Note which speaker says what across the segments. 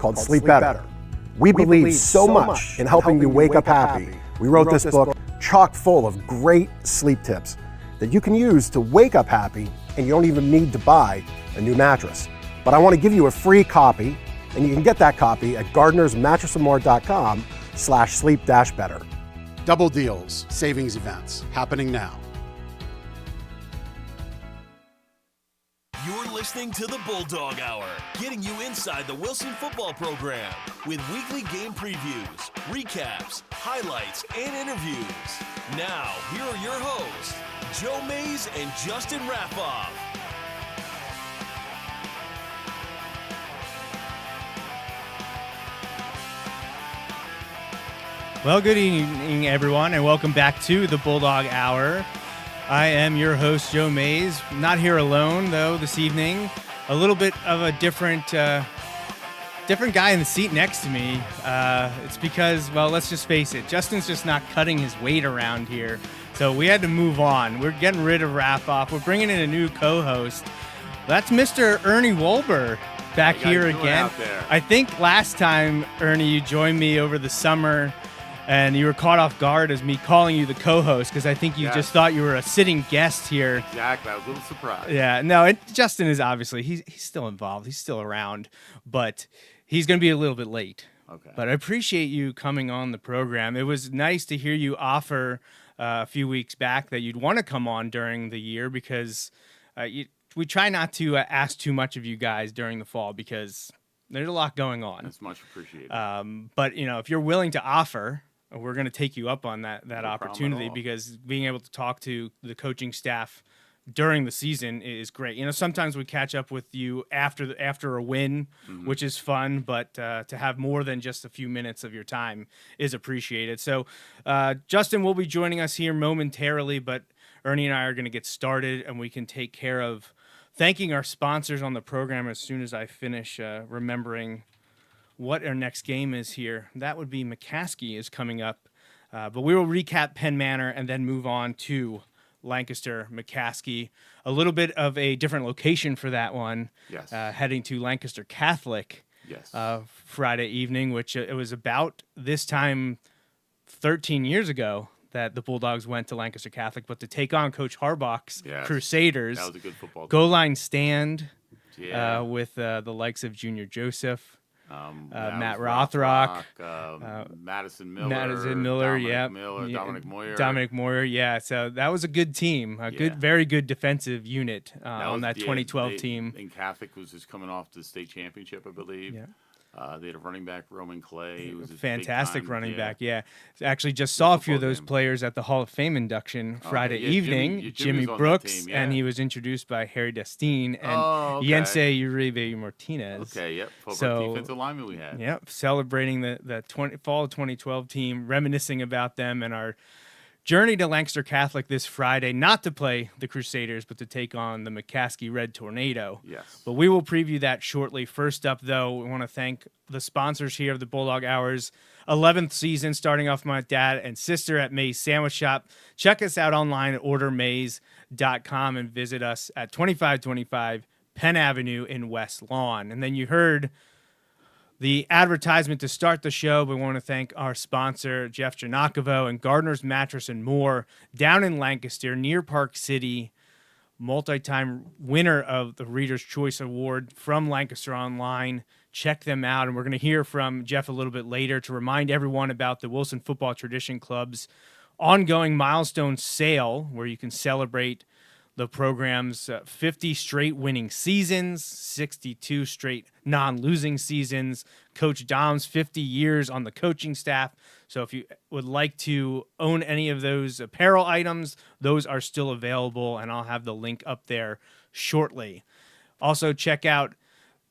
Speaker 1: called Sleep Better. We believe so much in helping you wake up happy. We wrote this book chock full of great sleep tips that you can use to wake up happy, and you don't even need to buy a new mattress. But I want to give you a free copy, and you can get that copy at gardnersmattressandmore.com/sleep-better.
Speaker 2: Double deals, savings events happening now.
Speaker 3: You're listening to the Bulldog Hour, getting you inside the Wilson football program with weekly game previews, recaps, highlights, and interviews. Now, here are your hosts, Joe Mays and Justin Raffoff.
Speaker 4: Well, good evening, everyone, and welcome back to the Bulldog Hour. I am your host, Joe Mays. Not here alone, though, this evening. A little bit of a different guy in the seat next to me. It's because, well, let's just face it, Justin's just not cutting his weight around here. So we had to move on. We're getting rid of Raffoff. We're bringing in a new co-host. That's Mr. Ernie Wolber back here again. I think last time, Ernie, you joined me over the summer, and you were caught off guard as me calling you the co-host because I think you just thought you were a sitting guest here.
Speaker 5: Exactly. I was a little surprised.
Speaker 4: Yeah. No, Justin is obviously, he's still involved. He's still around, but he's going to be a little bit late.
Speaker 5: Okay.
Speaker 4: But I appreciate you coming on the program. It was nice to hear you offer a few weeks back that you'd want to come on during the year because we try not to ask too much of you guys during the fall because there's a lot going on.
Speaker 5: That's much appreciated.
Speaker 4: But, if you're willing to offer, we're going to take you up on that
Speaker 5: No
Speaker 4: opportunity because being able to talk to the coaching staff during the season is great. Sometimes we catch up with you after a win, which is fun, but to have more than just a few minutes of your time is appreciated. So Justin will be joining us here momentarily, but Ernie and I are going to get started, and we can take care of thanking our sponsors on the program as soon as I finish remembering what our next game is here. That would be McCaskey is coming up. But we will recap Penn Manor and then move on to Lancaster McCaskey. A little bit of a different location for that one.
Speaker 5: Yes.
Speaker 4: Heading to Lancaster Catholic Friday evening, which it was about this time 13 years ago that the Bulldogs went to Lancaster Catholic, but to take on Coach Harbach's Crusaders.
Speaker 5: That was a good football team.
Speaker 4: Goal line stand with the likes of Junior Joseph. Matt Rothrock,
Speaker 5: Madison Miller,
Speaker 4: Dominic Moyer, So that was a good team, very good defensive unit on that 2012 team.
Speaker 5: And Catholic was just coming off the state championship, I believe.
Speaker 4: Yeah.
Speaker 5: They had a running back, Roman Clay. He was a
Speaker 4: fantastic running back. Actually, just saw a few of those players at the Hall of Fame induction Friday evening. Jimmy Brooks, and he was introduced by Harry Destine and Yense Uribe Martinez.
Speaker 5: Defensive lineman we had.
Speaker 4: Yep, celebrating the fall of 2012 team, reminiscing about them and our journey to Lancaster Catholic this Friday, not to play the Crusaders, but to take on the McCaskey Red Tornado.
Speaker 5: Yes.
Speaker 4: But we will preview that shortly. First up, though, we want to thank the sponsors here of the Bulldog Hours. 11th season, starting off my dad and sister at Mays Sandwich Shop. Check us out online at ordermays.com and visit us at 2525 Penn Avenue in West Lawn. And then you heard the advertisement to start the show. We want to thank our sponsor, Jeff Janakovo and Gardner's Mattress and More down in Lancaster, near Park City, multi-time winner of the Reader's Choice Award from Lancaster Online. Check them out. And we're going to hear from Jeff a little bit later to remind everyone about the Wilson Football Tradition Club's ongoing milestone sale, where you can celebrate the program's 50 straight winning seasons, 62 straight non-losing seasons, Coach Dom's 50 years on the coaching staff. So if you would like to own any of those apparel items, those are still available, and I'll have the link up there shortly. Also, check out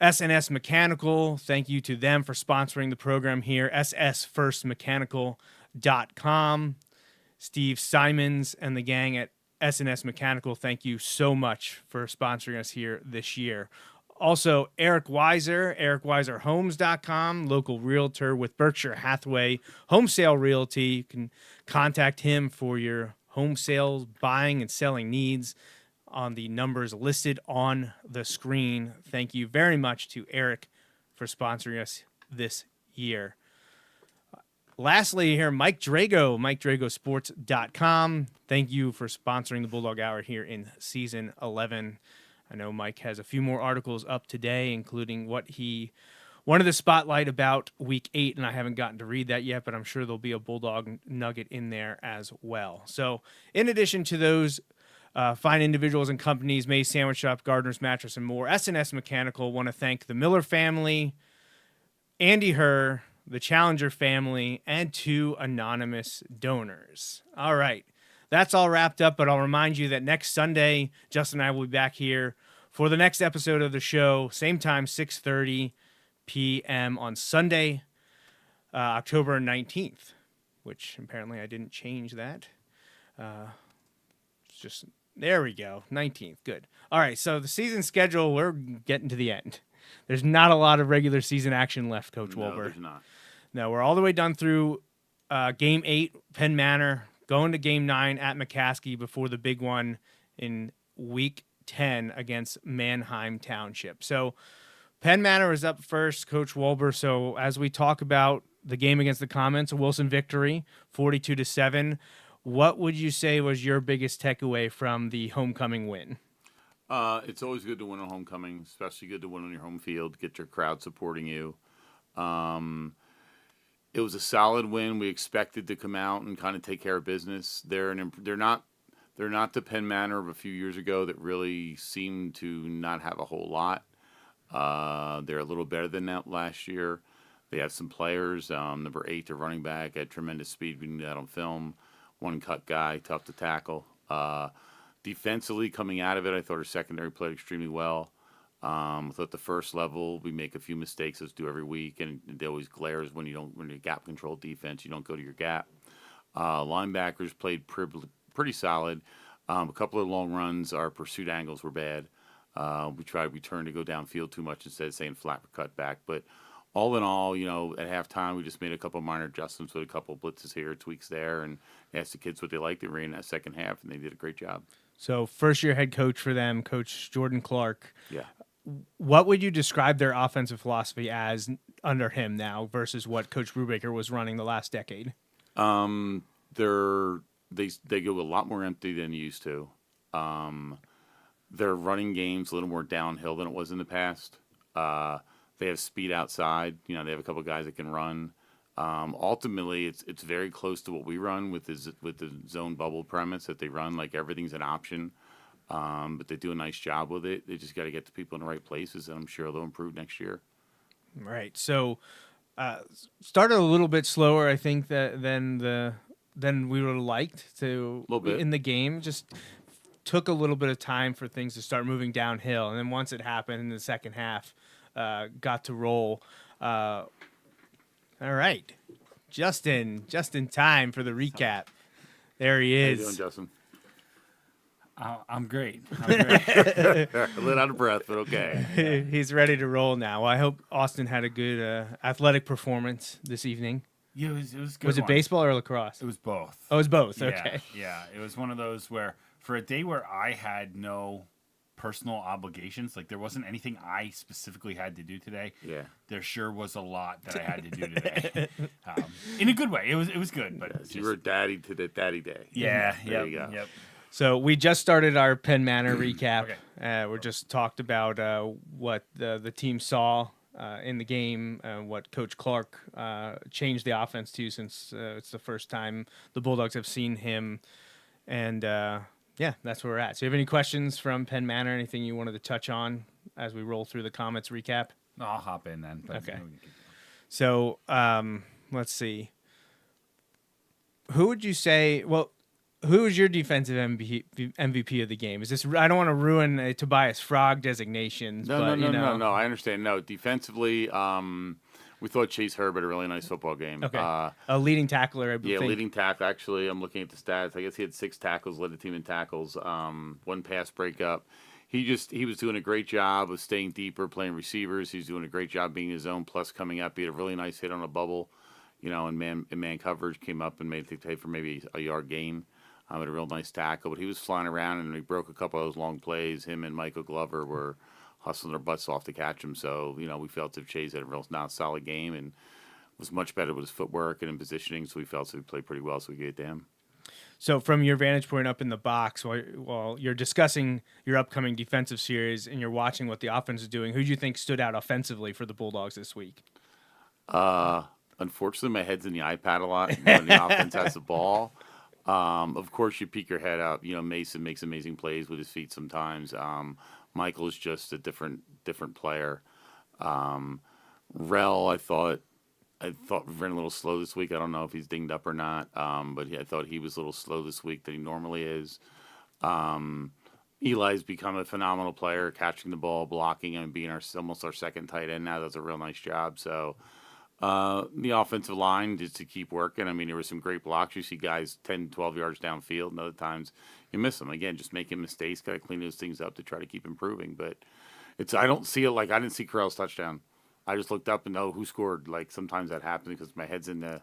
Speaker 4: SNS Mechanical. Thank you to them for sponsoring the program here, ssfirstmechanical.com. Steve Simons and the gang at SNS Mechanical, thank you so much for sponsoring us here this year. Also, Eric Weiser, ericweiserhomes.com, local realtor with Berkshire Hathaway Home Sale Realty. You can contact him for your home sales, buying, and selling needs on the numbers listed on the screen. Thank you very much to Eric for sponsoring us this year. Lastly, here, Mike Drago, MikeDragoSports.com. Thank you for sponsoring the Bulldog Hour here in Season 11. I know Mike has a few more articles up today, including what he wanted to spotlight about Week 8, and I haven't gotten to read that yet, but I'm sure there'll be a Bulldog nugget in there as well. So in addition to those fine individuals and companies, May's Sandwich Shop, Gardner's Mattress, and more, S&S Mechanical want to thank the Miller family, Andy Herr, the Challenger family, and 2 anonymous donors. All right, that's all wrapped up, but I'll remind you that next Sunday, Justin and I will be back here for the next episode of the show, same time, 6:30 p.m. on Sunday, October 19th, which apparently I didn't change that. Just there we go, 19th. Good. All right, so the season schedule, we're getting to the end. There's not a lot of regular season action left, Coach Wolber.
Speaker 5: No, there's not.
Speaker 4: No, we're all the way done through Game 8, Penn Manor, going to Game 9 at McCaskey before the big one in Week 10 against Manheim Township. So Penn Manor is up first, Coach Wolber. So as we talk about the game against the Comets, a Wilson victory, 42-7, what would you say was your biggest takeaway from the homecoming win?
Speaker 5: It's always good to win a homecoming, especially good to win on your home field, get your crowd supporting you. It was a solid win. We expected to come out and kind of take care of business. They're not the Penn Manor of a few years ago that really seemed to not have a whole lot. They're a little better than that last year. They have some players. Number 8, the running back, had tremendous speed. We knew that on film. One-cut guy, tough to tackle. Defensively, coming out of it, I thought our secondary played extremely well. I thought the first level, we make a few mistakes, as do every week, and it always glares when you gap control defense, you don't go to your gap. Linebackers played pretty solid. A couple of long runs, our pursuit angles were bad. We turned to go downfield too much instead of saying flat cut back. But all in all, at halftime, we just made a couple minor adjustments with a couple of blitzes here, tweaks there, and asked the kids what they liked. They ran in that second half, and they did a great job.
Speaker 4: So first-year head coach for them, Coach Jordan Clark.
Speaker 5: Yeah.
Speaker 4: What would you describe their offensive philosophy as under him now versus what Coach Brubaker was running the last decade?
Speaker 5: They go a lot more empty than they used to. Their running game's a little more downhill than it was in the past. They have speed outside. They have a couple guys that can run. Ultimately, it's very close to what we run with the zone bubble premise that they run like everything's an option. But they do a nice job with it. They just got to get the people in the right places, and I'm sure they'll improve next year.
Speaker 4: Right. So started a little bit slower, I think, than we would have liked to in the game. Just took a little bit of time for things to start moving downhill, and then once it happened in the second half, got to roll. All right, just in time for the recap. There he is.
Speaker 5: How you doing, Justin?
Speaker 6: I'm great.
Speaker 5: A little out of breath, but okay.
Speaker 4: He's ready to roll now. Well, I hope Austin had a good athletic performance this evening.
Speaker 6: Yeah, it was good.
Speaker 4: Was it baseball or lacrosse?
Speaker 6: It was both.
Speaker 4: Oh, it was both.
Speaker 6: Yeah,
Speaker 4: Okay.
Speaker 6: Yeah, it was one of those where for a day where I had no personal obligations, like there wasn't anything I specifically had to do today.
Speaker 5: Yeah.
Speaker 6: There sure was a lot that I had to do today. In a good way. It was good, but
Speaker 5: you were daddy to the daddy day.
Speaker 6: Yeah.
Speaker 5: There you go.
Speaker 6: Yep.
Speaker 4: So we just started our Penn Manor recap.
Speaker 6: Okay.
Speaker 4: We just talked about what the team saw in the game, what Coach Clark changed the offense to since it's the first time the Bulldogs have seen him. And, that's where we're at. So you have any questions from Penn Manor, anything you wanted to touch on as we roll through the Comets recap?
Speaker 6: No, I'll hop in then.
Speaker 4: Okay. So let's see. Who would you say – well – who is your defensive MVP of the game? Is this? I don't want to ruin Tobias Frog designations.
Speaker 5: No. I understand. No, defensively, we thought Chase Herb had a really nice football game.
Speaker 4: Okay. A leading tackler, I think.
Speaker 5: Yeah, leading tackle. Actually, I'm looking at the stats. I guess he had 6 tackles, led the team in tackles, 1 pass breakup. He was doing a great job of staying deeper, playing receivers. He's doing a great job being his own, plus coming up. He had a really nice hit on a bubble, and man coverage came up and made the take for maybe a yard gain. Had a real nice tackle, but he was flying around and he broke a couple of those long plays. Him and Michael Glover were hustling their butts off to catch him. So, we felt if Chase had a real not solid game and was much better with his footwork and in positioning, so we felt he played pretty well, so we gave it to him.
Speaker 4: So from your vantage point up in the box, while you're discussing your upcoming defensive series and you're watching what the offense is doing, who do you think stood out offensively for the Bulldogs this week?
Speaker 5: Unfortunately, my head's in the iPad a lot when the offense has the ball. Of course, you peek your head up. Mason makes amazing plays with his feet sometimes. Michael is just a different player. Rel, I thought ran a little slow this week. I don't know if he's dinged up or not, but I thought he was a little slow this week than he normally is. Eli's become a phenomenal player, catching the ball, blocking, and being almost our second tight end now. Does a real nice job. So the offensive line just to keep working. I mean, there were some great blocks. You see guys 10, 12 yards downfield, and other times you miss them. Again, just making mistakes. Got to clean those things up to try to keep improving. But I don't see it like I didn't see Correll's touchdown. I just looked up and know who scored. Like sometimes that happens because my head's in the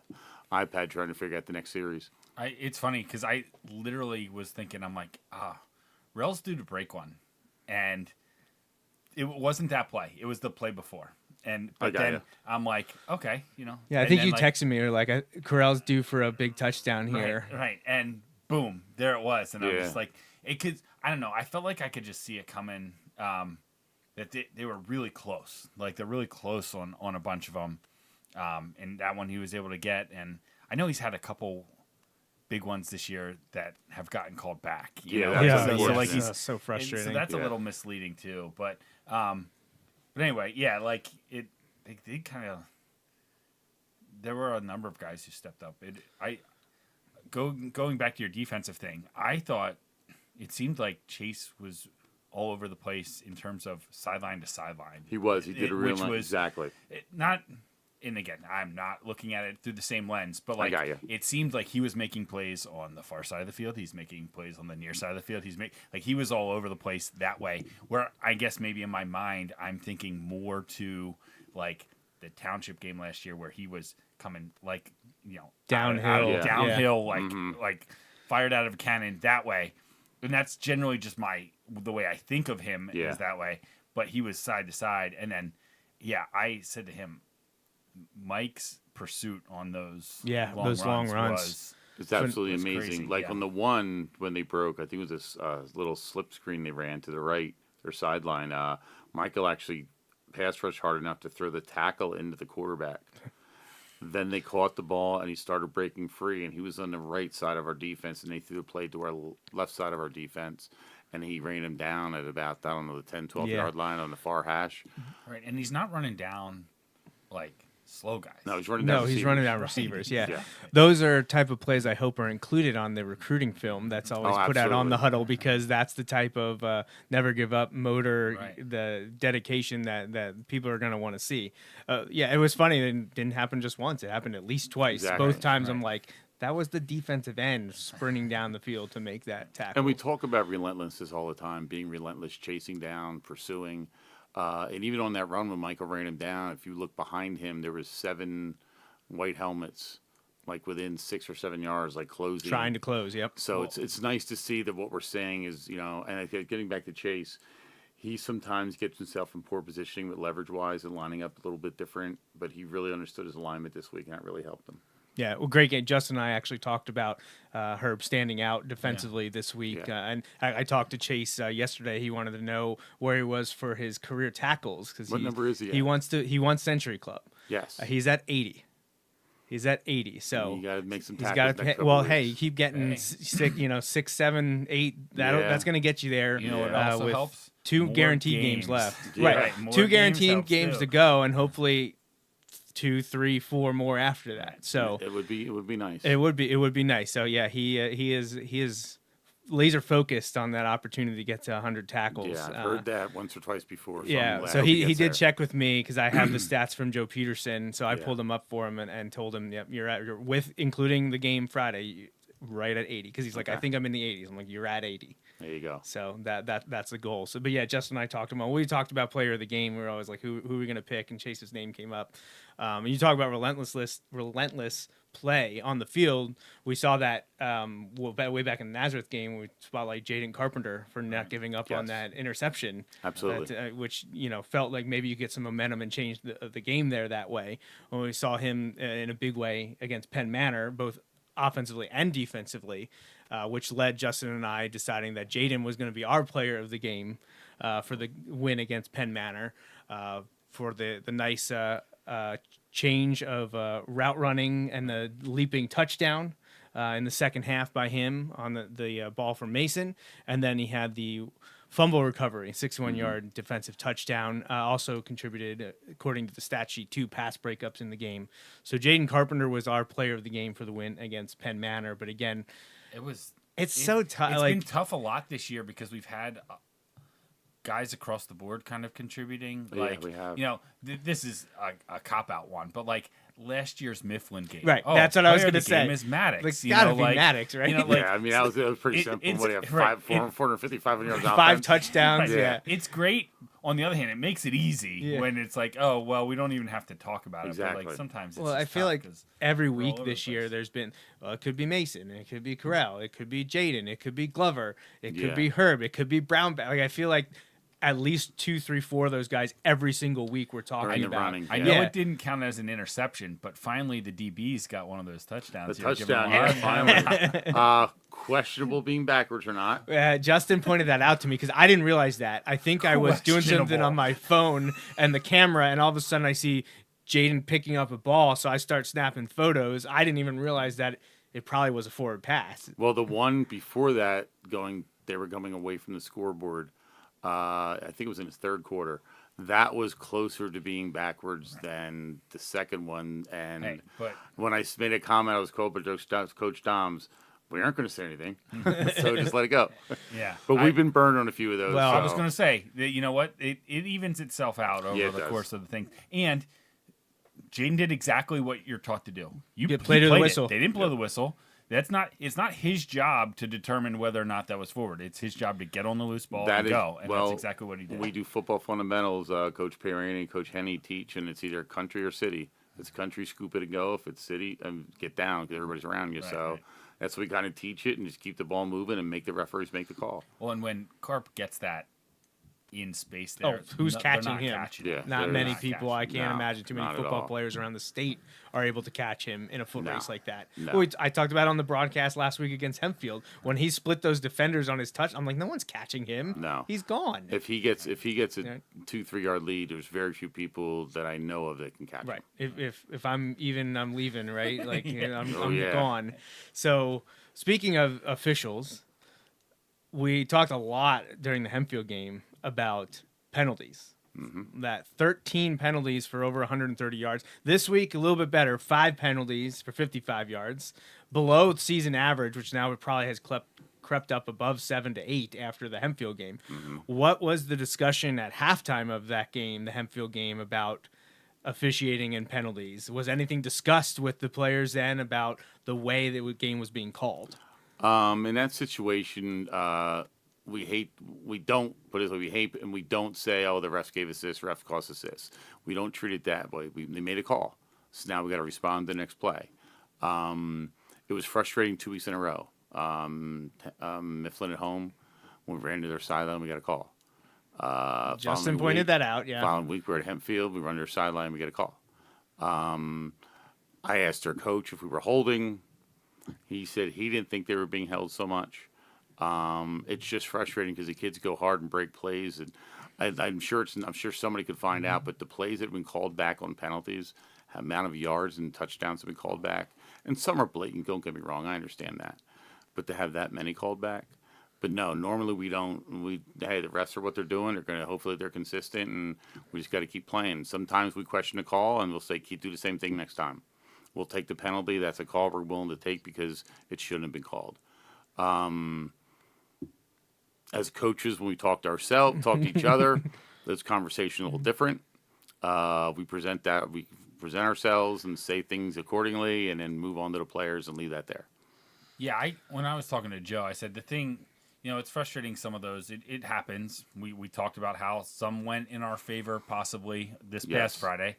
Speaker 5: iPad trying to figure out the next series.
Speaker 6: It's funny because I literally was thinking, I'm like, Rel's due to break one, and it wasn't that play. It was the play before. But then I'm like, okay,
Speaker 4: Yeah, I think you texted me. You're like, Correll's due for a big touchdown here.
Speaker 6: Right. And boom, there it was. And I was just like, it could. I don't know. I felt like I could just see it coming. That they were really close. Like they're really close on a bunch of them. And that one he was able to get. And I know he's had a couple big ones this year that have gotten called back. So like he's
Speaker 4: so frustrating.
Speaker 6: So that's a little misleading too. But anyway, yeah, like they kind of. There were a number of guys who stepped up. Going back to your defensive thing, I thought it seemed like Chase was all over the place in terms of sideline to sideline.
Speaker 5: He was. He did a real nice. Exactly. And again, I'm not looking at it through the same lens, but like it seemed like he was making plays on the far side of the field. He's making plays on the near side of the field. He was all over the place that way. Where I guess maybe in my mind, I'm thinking more to like the Township game last year where he was coming like downhill, like fired out of a cannon that way. And that's generally just the way I think of him is that way. But he was side to side. And then, I said to him, Mike's pursuit on those long runs it's absolutely amazing.
Speaker 6: Crazy.
Speaker 5: Like on the one, when they broke, I think it was this little slip screen they ran to the right, their sideline. Michael actually pass rushed hard enough to throw the tackle into the quarterback. Then they caught the ball, and he started breaking free, and he was on the right side of our defense, and they threw the play to our left side of our defense, and he ran him down at about, the 10, 12-yard line on the far hash.
Speaker 6: Right, and he's not running down, like, slow guys.
Speaker 5: No, he's running down receivers.
Speaker 4: He's running down receivers, yeah. Those are type of plays I hope are included on the recruiting film that's always put out on the huddle because that's the type of never give up motor, the dedication that people are going to want to see. It was funny. It didn't happen just once. It happened at least twice. Exactly. Both times I'm like, that was the defensive end sprinting down the field to make that tackle.
Speaker 5: And we talk about relentlessness all the time, being relentless, chasing down, pursuing. And even on that run when Michael ran him down, if you look behind him, there was 7 white helmets, like within 6 or 7 yards, like closing.
Speaker 4: Trying to close, yep.
Speaker 5: So it's nice to see that what we're saying is, and getting back to Chase, he sometimes gets himself in poor positioning with leverage-wise and lining up a little bit different, but he really understood his alignment this week, and that really helped him.
Speaker 4: Yeah, well, great game. Justin and I actually talked about Herb standing out defensively this week. And I talked to Chase yesterday. He wanted to know where he was for his career tackles.
Speaker 5: What number is he at?
Speaker 4: He wants Century Club.
Speaker 5: Yes.
Speaker 4: He's at 80. He's at 80. So
Speaker 5: you got to make some tackles.
Speaker 4: You keep getting 6, 7, 8. That's going to get you there.
Speaker 6: You know what also helps?
Speaker 4: 2 guaranteed games left.
Speaker 5: Yeah.
Speaker 4: Right. 2 guaranteed games to go, and hopefully 2, 3, 4 more after that. So
Speaker 5: it would be nice.
Speaker 4: It would be nice. So yeah, he is laser focused on that opportunity to get to 100 tackles.
Speaker 5: Yeah, I've heard that once or twice before.
Speaker 4: So he did check with me because I have the stats from Joe Peterson. So I pulled them up for him and told him, yep, you're with including the game Friday, right at 80. Because he's like, I think I'm in the 80s. I'm like, you're at 80.
Speaker 5: There you go.
Speaker 4: So that's the goal. So, but yeah, Justin and I talked about. We talked about player of the game. We were always like, who are we going to pick? And Chase's name came up. And you talk about relentless play on the field. We saw that way back in the Nazareth game when we spotlight Jaden Carpenter for not giving up on that interception.
Speaker 5: Absolutely.
Speaker 4: Which, felt like maybe you get some momentum and change the game there that way. When we saw him in a big way against Penn Manor, both offensively and defensively, which led Justin and I deciding that Jaden was going to be our player of the game for the win against Penn Manor, for the nice change of route running and the leaping touchdown in the second half by him on the ball from Mason. And then he had the fumble recovery, 61-yard defensive touchdown, also contributed, according to the stat sheet, 2 pass breakups in the game. So Jaden Carpenter was our player of the game for the win against Penn Manor. But again, it's so tough.
Speaker 6: It's been tough a lot this year because we've had guys across the board kind of contributing.
Speaker 5: Yeah, we have.
Speaker 6: This is a cop-out one, but last year's Mifflin game.
Speaker 4: Right, that's what I was going to say.
Speaker 6: Is Maddox.
Speaker 4: It's got to be Maddox, right?
Speaker 5: That was pretty simple. What do you have? 450, 500 yards
Speaker 4: 5 touchdowns, yeah.
Speaker 6: It's great. On the other hand, it makes it easy when it's we don't even have to talk about it. But sometimes it's
Speaker 4: I feel like every week this year there's been, it could be Mason, it could be Corral, it could be Jaden, it could be Glover, it could be Herb, it could be Brown. I feel like at least 2, 3, 4 of those guys every single week we're talking about.
Speaker 5: Running,
Speaker 6: I know it didn't count as an interception, but finally the DBs got one of those touchdowns.
Speaker 5: The touchdown, finally. Questionable being backwards or not.
Speaker 4: Justin pointed that out to me because I didn't realize that. I think I was doing something on my phone and the camera, and all of a sudden I see Jaden picking up a ball, so I start snapping photos. I didn't even realize that it probably was a forward pass.
Speaker 5: Well, the one before that, they were coming away from the scoreboard. I think it was in his third quarter. That was closer to being backwards than the second one. And when I made a comment, I was called by Coach Doms. We aren't going to say anything, so just let it go.
Speaker 6: Yeah,
Speaker 5: but we've been burned on a few of those.
Speaker 6: Well, I was going to say, you know what? It evens itself out over the course of the thing. And Jaden did exactly what you're taught to do. You played the whistle. They didn't blow the whistle. It's not his job to determine whether or not that was forward. It's his job to get on the loose ball and go. And that's exactly what he did.
Speaker 5: We do football fundamentals. Coach Perrini and Coach Henney teach, and it's either country or city. If it's country, scoop it and go. If it's city, get down because everybody's around you. Right. That's what we kind of teach it, and just keep the ball moving and make the referees make the call.
Speaker 6: Well, and when Carp gets that in space there,
Speaker 4: who's catching him? Not many people. I can't imagine too many football players around the state are able to catch him in a foot race like that.
Speaker 5: No.
Speaker 4: I talked about on the broadcast last week against Hempfield when he split those defenders on his touch. I'm like, no one's catching him.
Speaker 5: No,
Speaker 4: he's gone.
Speaker 5: If he gets a 2-3 yard lead, there's very few people that I know of that can catch him.
Speaker 4: If I'm even, I'm leaving. Right, I'm gone. So speaking of officials, we talked a lot during the Hempfield game about penalties. That 13 penalties for over 130 yards. This week, a little bit better, 5 penalties for 55 yards. Below season average, which now it probably has crept up above 7 to 8 after the Hempfield game. What was the discussion at halftime of that game, the Hempfield game, about officiating and penalties? Was anything discussed with the players then about the way the game was being called?
Speaker 5: In that situation, we don't say, oh, the refs gave us this, ref cost us this. We don't treat it that way. They made a call. So now we got to respond to the next play. It was frustrating 2 weeks in a row. Mifflin at home, when we ran to their sideline, we got a call.
Speaker 4: Justin pointed that out, yeah.
Speaker 5: Following week, we're at Hempfield, we run to their sideline, we get a call. I asked their coach if we were holding. He said he didn't think they were being held so much. It's just frustrating because the kids go hard and break plays, and I'm sure somebody could find out. But the plays that have been called back on penalties, amount of yards and touchdowns have been called back, and some are blatant. Don't get me wrong, I understand that, but to have that many called back, but no, normally we don't. Hey, the refs are what they're doing. Hopefully they're consistent, and we just got to keep playing. Sometimes we question a call and we'll say do the same thing next time. We'll take the penalty. That's a call we're willing to take because it shouldn't have been called. As coaches, when we talk to each other, those conversations are a little different. We present ourselves and say things accordingly, and then move on to the players and leave that there.
Speaker 6: Yeah, when I was talking to Joe, I said the thing, it's frustrating. Some of those, it happens. We talked about how some went in our favor, possibly this past Friday.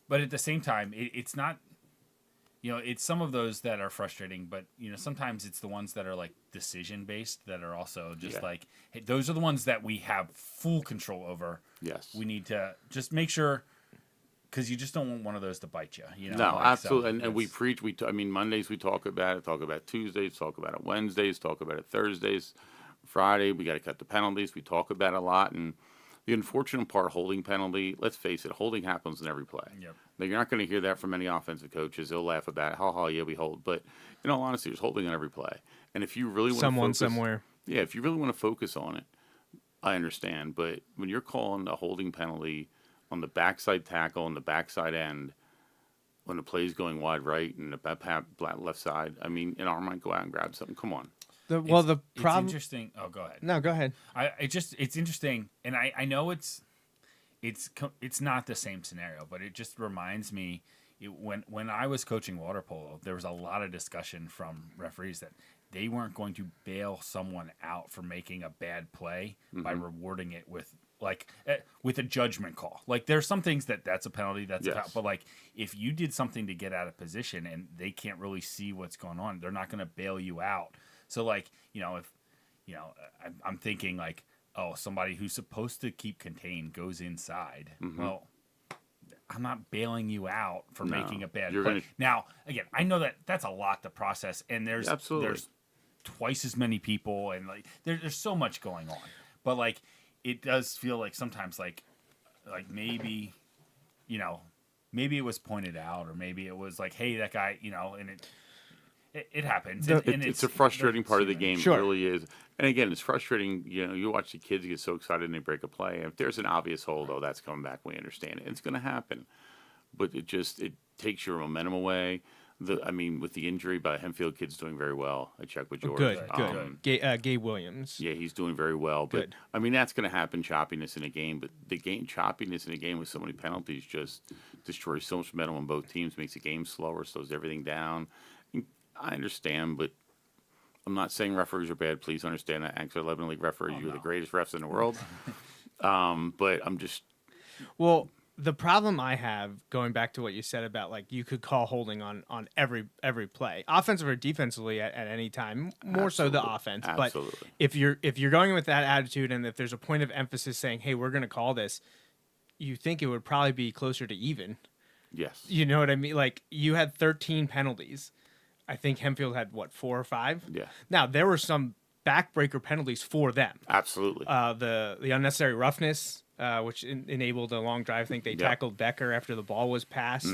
Speaker 6: But at the same time, it's not it's some of those that are frustrating, but sometimes it's the ones that are like decision based that are also just like, hey, those are the ones that we have full control over.
Speaker 5: Yes.
Speaker 6: We need to just make sure, because you just don't want one of those to bite you.
Speaker 5: No, absolutely. And we preach. Mondays we talk about it. Tuesdays, talk about it Wednesdays, talk about it Thursdays, Friday. We got to cut the penalties. We talk about it a lot. And the unfortunate part, holding penalty. Let's face it, holding happens in every play.
Speaker 6: Yep.
Speaker 5: Now, you're not going to hear that from many offensive coaches. They'll laugh about it. Ha ha, yeah, we hold. But in all honesty, there's holding on every play. And if you really want
Speaker 4: someone somewhere,
Speaker 5: yeah, if you really want to focus on it, I understand. But when you're calling a holding penalty on the backside tackle and the backside end, when the play's going wide right and the left side, an arm might go out and grab something. Come on.
Speaker 4: the problem.
Speaker 6: It's interesting. Oh, go ahead.
Speaker 4: No, go ahead.
Speaker 6: It's interesting, and I know it's not the same scenario, but it just reminds me when I was coaching water polo, there was a lot of discussion from referees that they weren't going to bail someone out for making a bad play by rewarding it with a judgment call. Like, there's some things that's a penalty, a foul, but like if you did something to get out of position and they can't really see what's going on, they're not going to bail you out. So like, I'm thinking like, oh, somebody who's supposed to keep contained goes inside. Well, I'm not bailing you out for making a bad play. Now, again, I know that's a lot to process, and there's twice as many people, and like there's so much going on. But like, it does feel like sometimes like maybe, maybe it was pointed out, or maybe it was like, hey, that guy, and it happens.
Speaker 5: It's a frustrating part of the game.
Speaker 4: Sure.
Speaker 5: It really is. And again, it's frustrating. You watch the kids get so excited and they break a play. If there's an obvious hold, that's coming back. We understand it. It's going to happen. But it takes your momentum away. With the injury, but Hempfield kid's doing very well. I checked with George.
Speaker 4: Good. Gabe Williams.
Speaker 5: Yeah, he's doing very well. But
Speaker 4: Good.
Speaker 5: That's going to happen. Choppiness in a game, but choppiness in a game with so many penalties just destroys so much momentum on both teams. Makes the game slower, slows everything down. I understand, but I'm not saying referees are bad. Please understand that. Actually, 11 league referees, you're the greatest refs in the world. But I'm just.
Speaker 4: Well, the problem I have, going back to what you said about like you could call holding on every play, offensive or defensively at any time, more so the offense.
Speaker 5: Absolutely.
Speaker 4: But if you're going with that attitude, and if there's a point of emphasis saying, hey, we're going to call this, you think it would probably be closer to even.
Speaker 5: Yes.
Speaker 4: You know what I mean? Like, you had 13 penalties. I think Hempfield had 4 or 5.
Speaker 5: Yeah.
Speaker 4: Now there were some backbreaker penalties for them.
Speaker 5: Absolutely.
Speaker 4: The unnecessary roughness, which enabled a long drive. I think they tackled Becker after the ball was passed,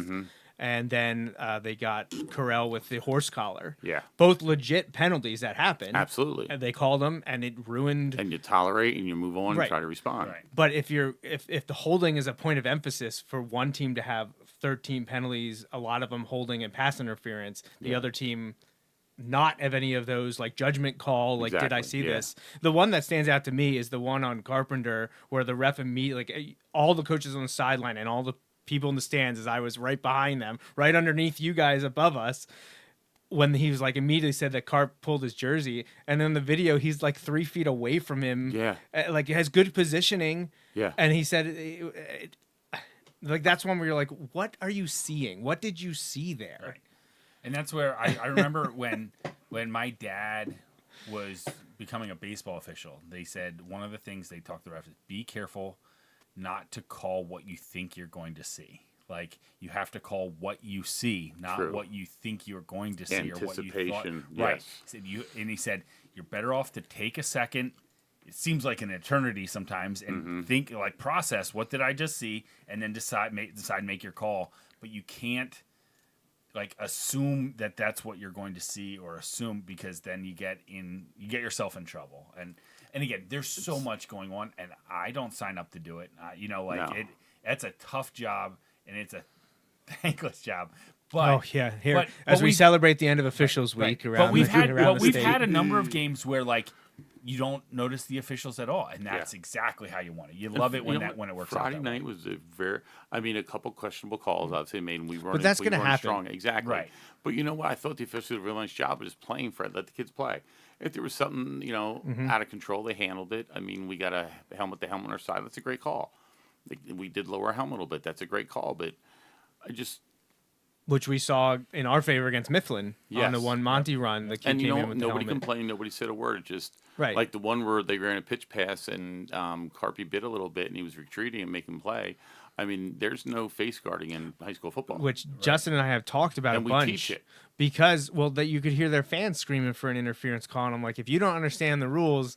Speaker 4: and then they got Carell with the horse collar.
Speaker 5: Yeah.
Speaker 4: Both legit penalties that happened.
Speaker 5: Absolutely.
Speaker 4: And they called them, and it ruined.
Speaker 5: And you tolerate and you move on and try to respond.
Speaker 6: Right.
Speaker 4: But if the holding is a point of emphasis for one team to have 13 penalties, a lot of them holding and pass interference, the other team not have any of those, like judgment call, like did I see this? The one that stands out to me is the one on Carpenter where the ref immediately, like all the coaches on the sideline and all the people in the stands, as I was right behind them, right underneath you guys above us, when he was like immediately said that Carp pulled his jersey, and then the video he's like 3 feet away from him, like has good positioning, and he said like that's one where you're like, what are you seeing? What did you see there?
Speaker 6: Right. And that's where I remember when my dad was becoming a baseball official, they said one of the things they talked to the refs is be careful not to call what you think you're going to see. Like, you have to call what you see, not what you think you're going to see or what you thought. Right. He said you're better off to take a second. It seems like an eternity sometimes, and think, like, process what did I just see, and then decide make your call. But you can't like assume that that's what you're going to see, or assume, because then you get yourself in trouble. And again, there's so much going on, and I don't sign up to do it. That's a tough job, and it's a thankless job. But,
Speaker 4: as we celebrate the end of officials week around,
Speaker 6: but we've
Speaker 4: state.
Speaker 6: had a number of games where like you don't notice the officials at all, and that's exactly how you want it. You love it when it works.
Speaker 5: Friday night was a couple questionable calls obviously made, and we weren't.
Speaker 4: But that's going to happen.
Speaker 5: Strong. Exactly.
Speaker 6: Right.
Speaker 5: But you know what? I thought the officials did a really nice job of just playing for it. Let the kids play. If there was something out of control, they handled it. We got the helmet on our side. That's a great call. We did lower our helmet a little bit. That's a great call. But
Speaker 4: which we saw in our favor against Mifflin on
Speaker 5: Yes.
Speaker 4: the one Monty run. The kid
Speaker 5: And
Speaker 4: came in with
Speaker 5: nobody
Speaker 4: the helmet.
Speaker 5: complained. Nobody said a word. It just
Speaker 4: Right.
Speaker 5: like the one where they ran a pitch pass and Carpy bit a little bit and he was retreating and making play. I mean, there's no face guarding in high school football.
Speaker 4: Which Justin and I have talked about
Speaker 5: And
Speaker 4: a
Speaker 5: we
Speaker 4: bunch.
Speaker 5: teach it.
Speaker 4: Because, that you could hear their fans screaming for an interference call. And I'm like, if you don't understand the rules,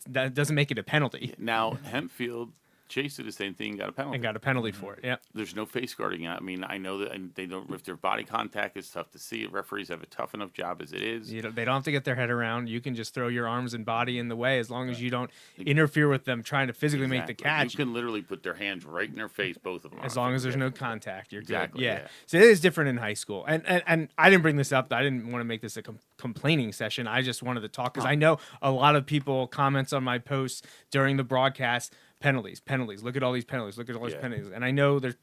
Speaker 4: that doesn't make it a penalty.
Speaker 5: Now Hempfield chased it the same thing, got a penalty.
Speaker 4: And got a penalty for it. Yeah.
Speaker 5: There's no face guarding. I mean, I know that they don't. If their body contact is tough to see, referees have a tough enough job as it is.
Speaker 4: They don't have to get their head around. You can just throw your arms and body in the way as long as you don't interfere with them trying to physically make the catch.
Speaker 5: You can literally put their hands right in their face, both of them.
Speaker 4: As long as there's no contact, you're
Speaker 5: Exactly,
Speaker 4: good.
Speaker 5: yeah.
Speaker 4: So it is different in high school. And I didn't bring this up. I didn't want to make this a complaining session. I just wanted to talk because I know a lot of people comments on my posts during the broadcast. Penalties. Look at all these penalties. Look at all these penalties. And I know there's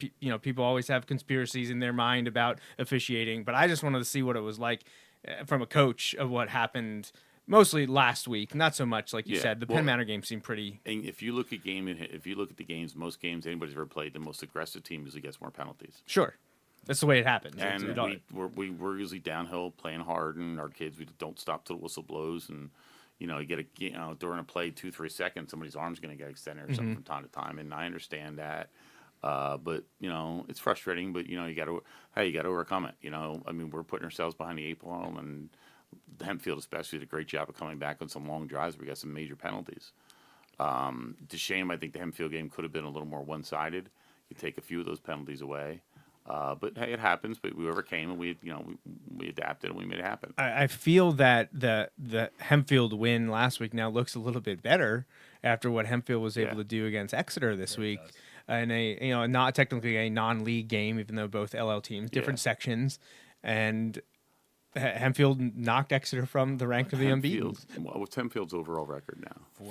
Speaker 4: people always have conspiracies in their mind about officiating, but I just wanted to see what it was like from a coach of what happened mostly last week. Not so much like you said. The Penn Manor game seemed pretty.
Speaker 5: And if you look at the games, most games anybody's ever played, the most aggressive team usually gets more penalties.
Speaker 4: Sure. That's the way it happens.
Speaker 5: And we're usually downhill playing hard, and our kids, we don't stop till the whistle blows. And you get during a play 2-3 seconds, somebody's arm's going to get extended or something from time to time. And I understand that, but it's frustrating. But you got to overcome it. I mean, we're putting ourselves behind the 8 ball, and Hempfield especially did a great job of coming back on some long drives. We got some major penalties. It's a shame. I think the Hempfield game could have been a little more one-sided. You take a few of those penalties away. But hey, it happens. But we overcame, and we adapted, and we made it happen.
Speaker 4: I feel that the Hempfield win last week now looks a little bit better after what Hempfield was able to do against Exeter this week, in a not technically a non-league game, even though both LL teams, different sections, and Hempfield knocked Exeter from the rank of the unbeaten.
Speaker 5: What's Hempfield's overall record now?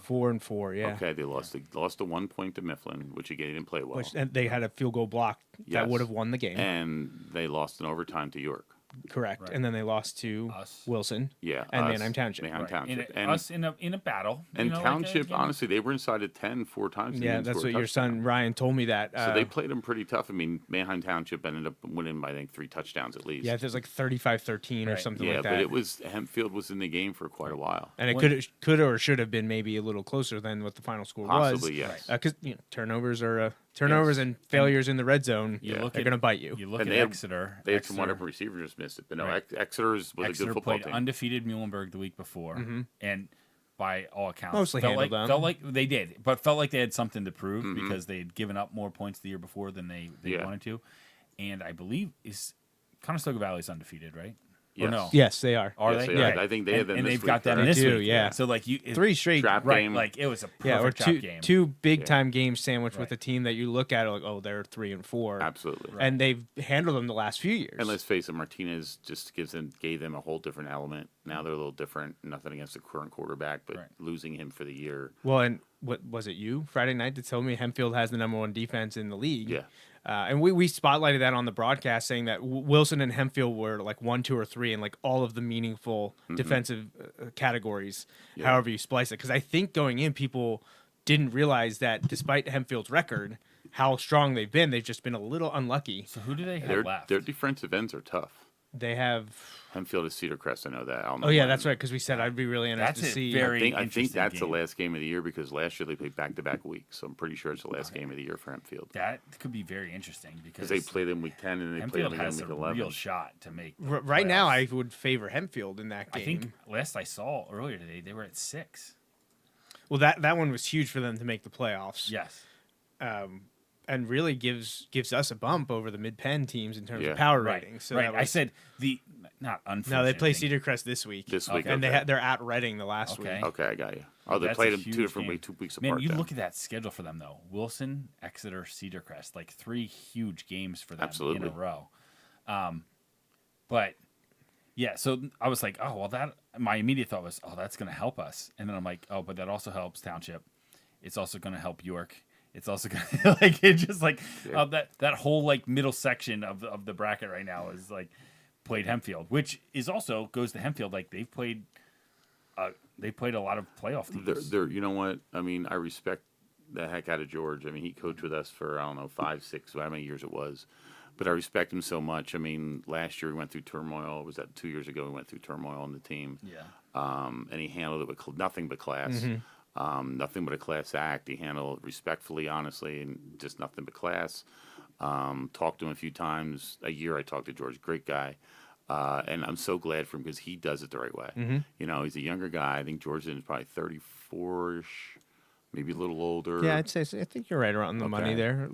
Speaker 6: 4-4.
Speaker 4: 4-4, yeah.
Speaker 5: Okay, they lost to 1 point to Mifflin, which again didn't play well.
Speaker 4: And they had a field goal block that would have won the game.
Speaker 5: And they lost in overtime to York.
Speaker 4: Correct.
Speaker 6: Right.
Speaker 4: And then they lost to Wilson.
Speaker 5: Yeah.
Speaker 4: And Manheim Township.
Speaker 5: Manheim Township.
Speaker 6: And us in a battle.
Speaker 5: And Township, honestly, they were inside of 10 4 times.
Speaker 4: Yeah, that's what your son Ryan told me that.
Speaker 5: So they played them pretty tough. I mean, Manheim Township ended up winning by, I think, 3 touchdowns at least.
Speaker 4: Yeah, there's like 35-13 or something like that.
Speaker 5: Yeah, but Hempfield was in the game for quite a while.
Speaker 4: And it could or should have been maybe a little closer than what the final score was.
Speaker 5: Possibly, yes.
Speaker 4: Because turnovers are and failures in the red zone.
Speaker 6: They're
Speaker 4: going to bite you.
Speaker 6: You look at Exeter.
Speaker 5: They had some wonderful receivers just missed it. But no, Exeter was a good football
Speaker 6: played
Speaker 5: team.
Speaker 6: undefeated Muhlenberg the week before, and by all accounts,
Speaker 4: Mostly handled them.
Speaker 6: felt like they did, but felt like they had something to prove because they had given up more points the year before than they wanted to. And I believe Conestoga Valley's undefeated, right?
Speaker 5: Yes.
Speaker 6: Or no?
Speaker 4: Yes, they are.
Speaker 6: Are
Speaker 5: Yes,
Speaker 6: they?
Speaker 5: they are.
Speaker 6: Okay.
Speaker 5: I think they have them
Speaker 6: and
Speaker 5: this
Speaker 6: they've
Speaker 5: week,
Speaker 6: got them
Speaker 5: right?
Speaker 6: this
Speaker 4: They do,
Speaker 6: week.
Speaker 4: yeah.
Speaker 6: So like
Speaker 4: 3 straight.
Speaker 5: Trap
Speaker 6: right,
Speaker 5: game.
Speaker 6: like it was a
Speaker 4: Yeah, or
Speaker 6: perfect trap game.
Speaker 4: two big time games sandwiched with a team that you look at like, oh, they're 3 and 4.
Speaker 5: Absolutely.
Speaker 4: And they've handled them the last few years.
Speaker 5: And let's face it, Martinez just gave them a whole different element. Now they're a little different. Nothing against the current quarterback, but losing him for the year.
Speaker 4: Well, and what was it you Friday night that told me Hempfield has the #1 defense in the league?
Speaker 5: Yeah.
Speaker 4: And we spotlighted that on the broadcast, saying that Wilson and Hempfield were like 1, 2, or 3 in like all of the meaningful defensive categories, however you splice it. Because I think going in, people didn't realize that despite Hempfield's record, how strong they've just been a little unlucky.
Speaker 6: So who do they have left?
Speaker 5: Their defensive ends are tough.
Speaker 4: They have.
Speaker 5: Hempfield is Cedar Crest. I know that.
Speaker 4: Oh yeah, that's right. Because we said I'd be really interested to see.
Speaker 5: I think that's the last game of the year because last year they played back-to-back weeks. So I'm pretty sure it's the last game of the year for Hempfield.
Speaker 6: That could be very interesting because
Speaker 5: they play them week 10 and they play them again
Speaker 6: has
Speaker 5: week
Speaker 6: a
Speaker 5: 11.
Speaker 6: real shot to make.
Speaker 4: Right now, I would favor Hempfield in that game.
Speaker 6: I think last I saw earlier today, they were at 6.
Speaker 4: Well, that one was huge for them to make the playoffs.
Speaker 6: Yes.
Speaker 4: And really gives us a bump over the mid-Penn teams in terms of power ratings. So
Speaker 6: right. I said not unfortunate.
Speaker 4: No, they play
Speaker 6: thing.
Speaker 4: Cedar Crest this week.
Speaker 5: And
Speaker 4: they're at Reading the last week.
Speaker 5: Okay, I got you. Oh, they
Speaker 6: That's
Speaker 5: played
Speaker 6: a
Speaker 5: them 2
Speaker 6: huge
Speaker 5: different
Speaker 6: game.
Speaker 5: weeks, 2 weeks apart.
Speaker 6: Man, you
Speaker 5: then.
Speaker 6: look at that schedule for them though: Wilson, Exeter, Cedar Crest, like 3 huge games for them
Speaker 5: Absolutely.
Speaker 6: in a row. But yeah, so I was like, oh well, that my immediate thought was, oh, that's going to help us, and then I'm like, oh, but that also helps Township. It's also going to help York. It's also going to like it just like that whole like middle section of the bracket right now is like played Hempfield, which is also goes to Hempfield. Like they've played a lot of playoff teams.
Speaker 5: They're you know what? I mean, I respect the heck out of George. I mean, he coached with us for, I don't know, 5, 6, how many years it was. But I respect him so much. I mean, last year we went through turmoil. Was that 2 years ago? We went through turmoil on the team.
Speaker 6: Yeah.
Speaker 5: And he handled it with nothing but class. Nothing but a class act. He handled it respectfully, honestly, and just nothing but class. Talked to him a few times a year. I talked to George, great guy. And I'm so glad for him because he does it the right way. You know, he's a younger guy. I think George is probably 34-ish, maybe a little older.
Speaker 4: Yeah, I'd say so. I think you're right around the money there.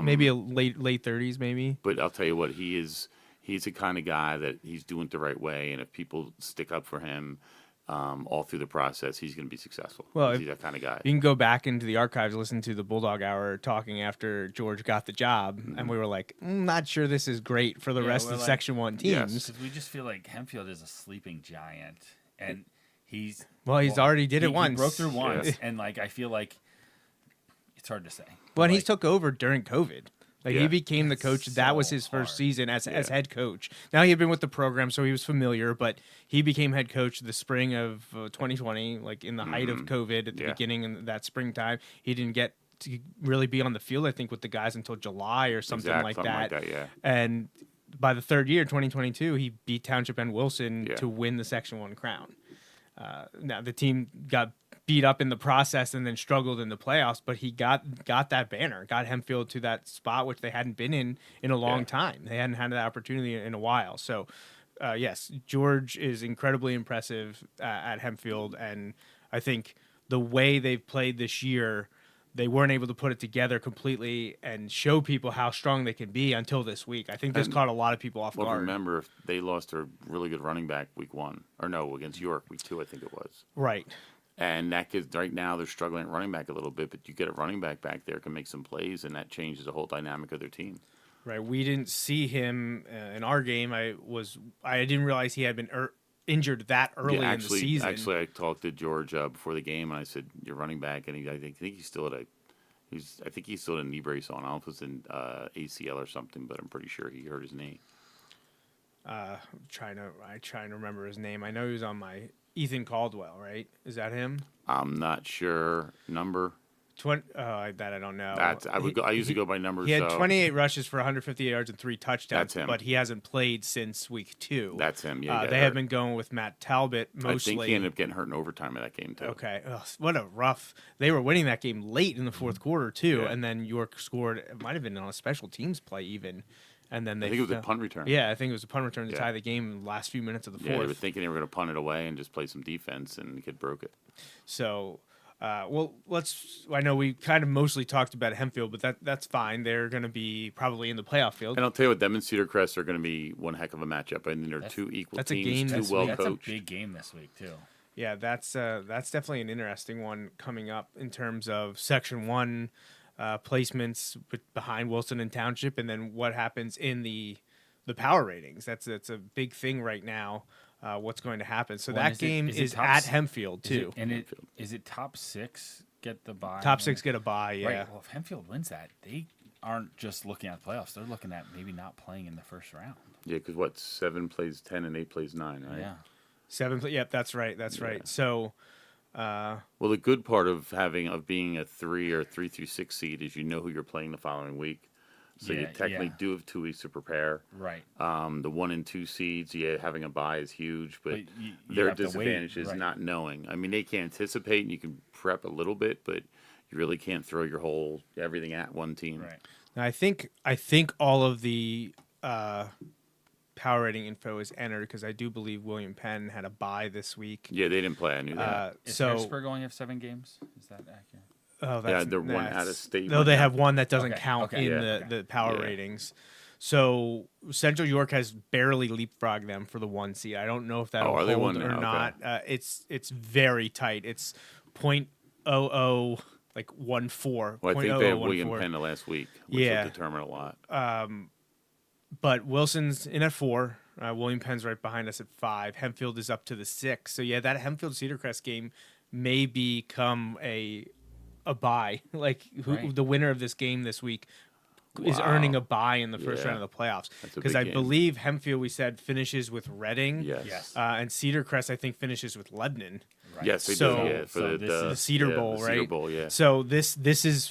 Speaker 4: Maybe a late 30s, maybe.
Speaker 5: But I'll tell you what, he's the kind of guy that he's doing it the right way, and if people stick up for him all through the process, he's going to be successful.
Speaker 4: Well,
Speaker 5: he's that kind of guy.
Speaker 4: You can go back into the archives, listen to the Bulldog Hour talking after George got the job, and we were like, not sure this is great for the rest of Section 1 teams.
Speaker 6: Because we just feel like Hempfield is a sleeping giant, and he's
Speaker 4: already did it once.
Speaker 6: He broke through once, and like I feel like it's hard to say.
Speaker 4: Well, and he
Speaker 6: like,
Speaker 4: took over during COVID. Like he became the coach. That was his first season as head coach. Now he had been with the program, so he was familiar. But he became head coach the spring of 2020, like in the height of COVID at the beginning in that springtime. He didn't get to really be on the field, I think, with the guys until July or something like that. And by the third year, 2022, he beat Township and Wilson to win the Section 1 crown. Now the team got beat up in the process and then struggled in the playoffs, but he got that banner, got Hempfield to that spot, which they hadn't been in a long time. They hadn't had that opportunity in a while. So, yes, George is incredibly impressive at Hempfield, and I think the way they've played this year, they weren't able to put it together completely and show people how strong they can be until this week. I think this caught a lot of people off guard.
Speaker 5: Remember, if they lost a really good running back week 1, or no, against York week 2, I think it was.
Speaker 4: Right.
Speaker 5: And that gives, right now they're struggling at running back a little bit, but you get a running back there can make some plays, and that changes the whole dynamic of their team.
Speaker 4: Right. We didn't see him in our game. I didn't realize he had been injured that early in the season.
Speaker 5: Actually, I talked to George before the game, and I said, "You're running back," and I think he's still at I think he's still in a knee brace on. I don't know if it's an ACL or something, but I'm pretty sure he hurt his knee.
Speaker 4: I'm trying to remember his name. I know he was on my Ethan Caldwell, right? Is that him?
Speaker 5: I'm not sure. Number
Speaker 4: 20. That I don't know.
Speaker 5: I usually go by numbers.
Speaker 4: He had 28 rushes for 158 yards and 3 touchdowns.
Speaker 5: That's him.
Speaker 4: But he hasn't played since week 2.
Speaker 5: That's him. Yeah,
Speaker 4: they have been going with Matt Talbot mostly.
Speaker 5: I think he ended up getting hurt in overtime in that game too.
Speaker 4: Okay. Ugh, what a rough. They were winning that game late in the fourth quarter too, and then York scored. It might have been on a special teams play even. And then I
Speaker 5: think it was a punt return.
Speaker 4: Yeah, I think it was a punt return to tie the game in the last few minutes of the fourth.
Speaker 5: Yeah, they were thinking they were going to punt it away and just play some defense, and the kid broke it.
Speaker 4: So, I know we kind of mostly talked about Hempfield, but that's fine. They're going to be probably in the playoff field.
Speaker 5: And I'll tell you what, them and Cedar Crest are going to be one heck of a matchup. And they're two equal teams, too well coached.
Speaker 6: That's a big game this week, too.
Speaker 4: Yeah, that's definitely an interesting one coming up in terms of Section 1 placements behind Wilson and Township, and then what happens in the power ratings. That's a big thing right now. What's going to happen? So that game is at Hempfield too.
Speaker 6: Is it top 6 get the bye?
Speaker 4: Top 6 get a bye. Yeah.
Speaker 6: Right. Well, if Hempfield wins that, they aren't just looking at the playoffs. They're looking at maybe not playing in the first round.
Speaker 5: Yeah, because 7 plays 10 and 8 plays 9, right?
Speaker 6: Yeah.
Speaker 4: 7. Yep, that's right. That's right. So.
Speaker 5: Well, the good part of being a 3 or 3 through 6 seed is you know who you're playing the following week. So you technically do have 2 weeks to prepare.
Speaker 6: Right.
Speaker 5: The 1 and 2 seeds, having a bye is huge, but their disadvantage is not knowing. I mean, they can anticipate and you can prep a little bit, but you really can't throw your everything at one team.
Speaker 6: Right.
Speaker 4: Now, I think all of the power rating info is entered because I do believe William Penn had a bye this week.
Speaker 5: Yeah, they didn't play. I knew that.
Speaker 6: Is Harrisburg only have 7 games? Is that accurate?
Speaker 4: Oh,
Speaker 5: they're one out of state.
Speaker 4: No, they have one that doesn't count in the power ratings. So Central York has barely leapfrogged them for the 1 seed. I don't know if that'll hold or not. It's very tight. It's 0.00 like 1-4.
Speaker 5: Well, I think they have William Penn the last week, which will determine a lot.
Speaker 4: But Wilson's in at 4. William Penn's right behind us at 5. Hempfield is up to the 6. So that Hempfield Cedar Crest game may become a bye. Like the winner of this game this week is
Speaker 5: Wow.
Speaker 4: earning a bye in the first
Speaker 5: Yeah.
Speaker 4: round of the playoffs.
Speaker 5: That's a
Speaker 4: Because
Speaker 5: big
Speaker 4: I
Speaker 5: game.
Speaker 4: believe Hempfield, we said, finishes with Reading.
Speaker 5: Yes.
Speaker 4: And Cedar Crest, I think, finishes with Lebanon.
Speaker 6: Right.
Speaker 5: Yes, they
Speaker 4: So-
Speaker 5: do. Yeah, for
Speaker 6: so this
Speaker 4: The Cedar
Speaker 5: yeah,
Speaker 4: Bowl,
Speaker 5: the
Speaker 4: right?
Speaker 5: Cedar Bowl, yeah.
Speaker 4: So this is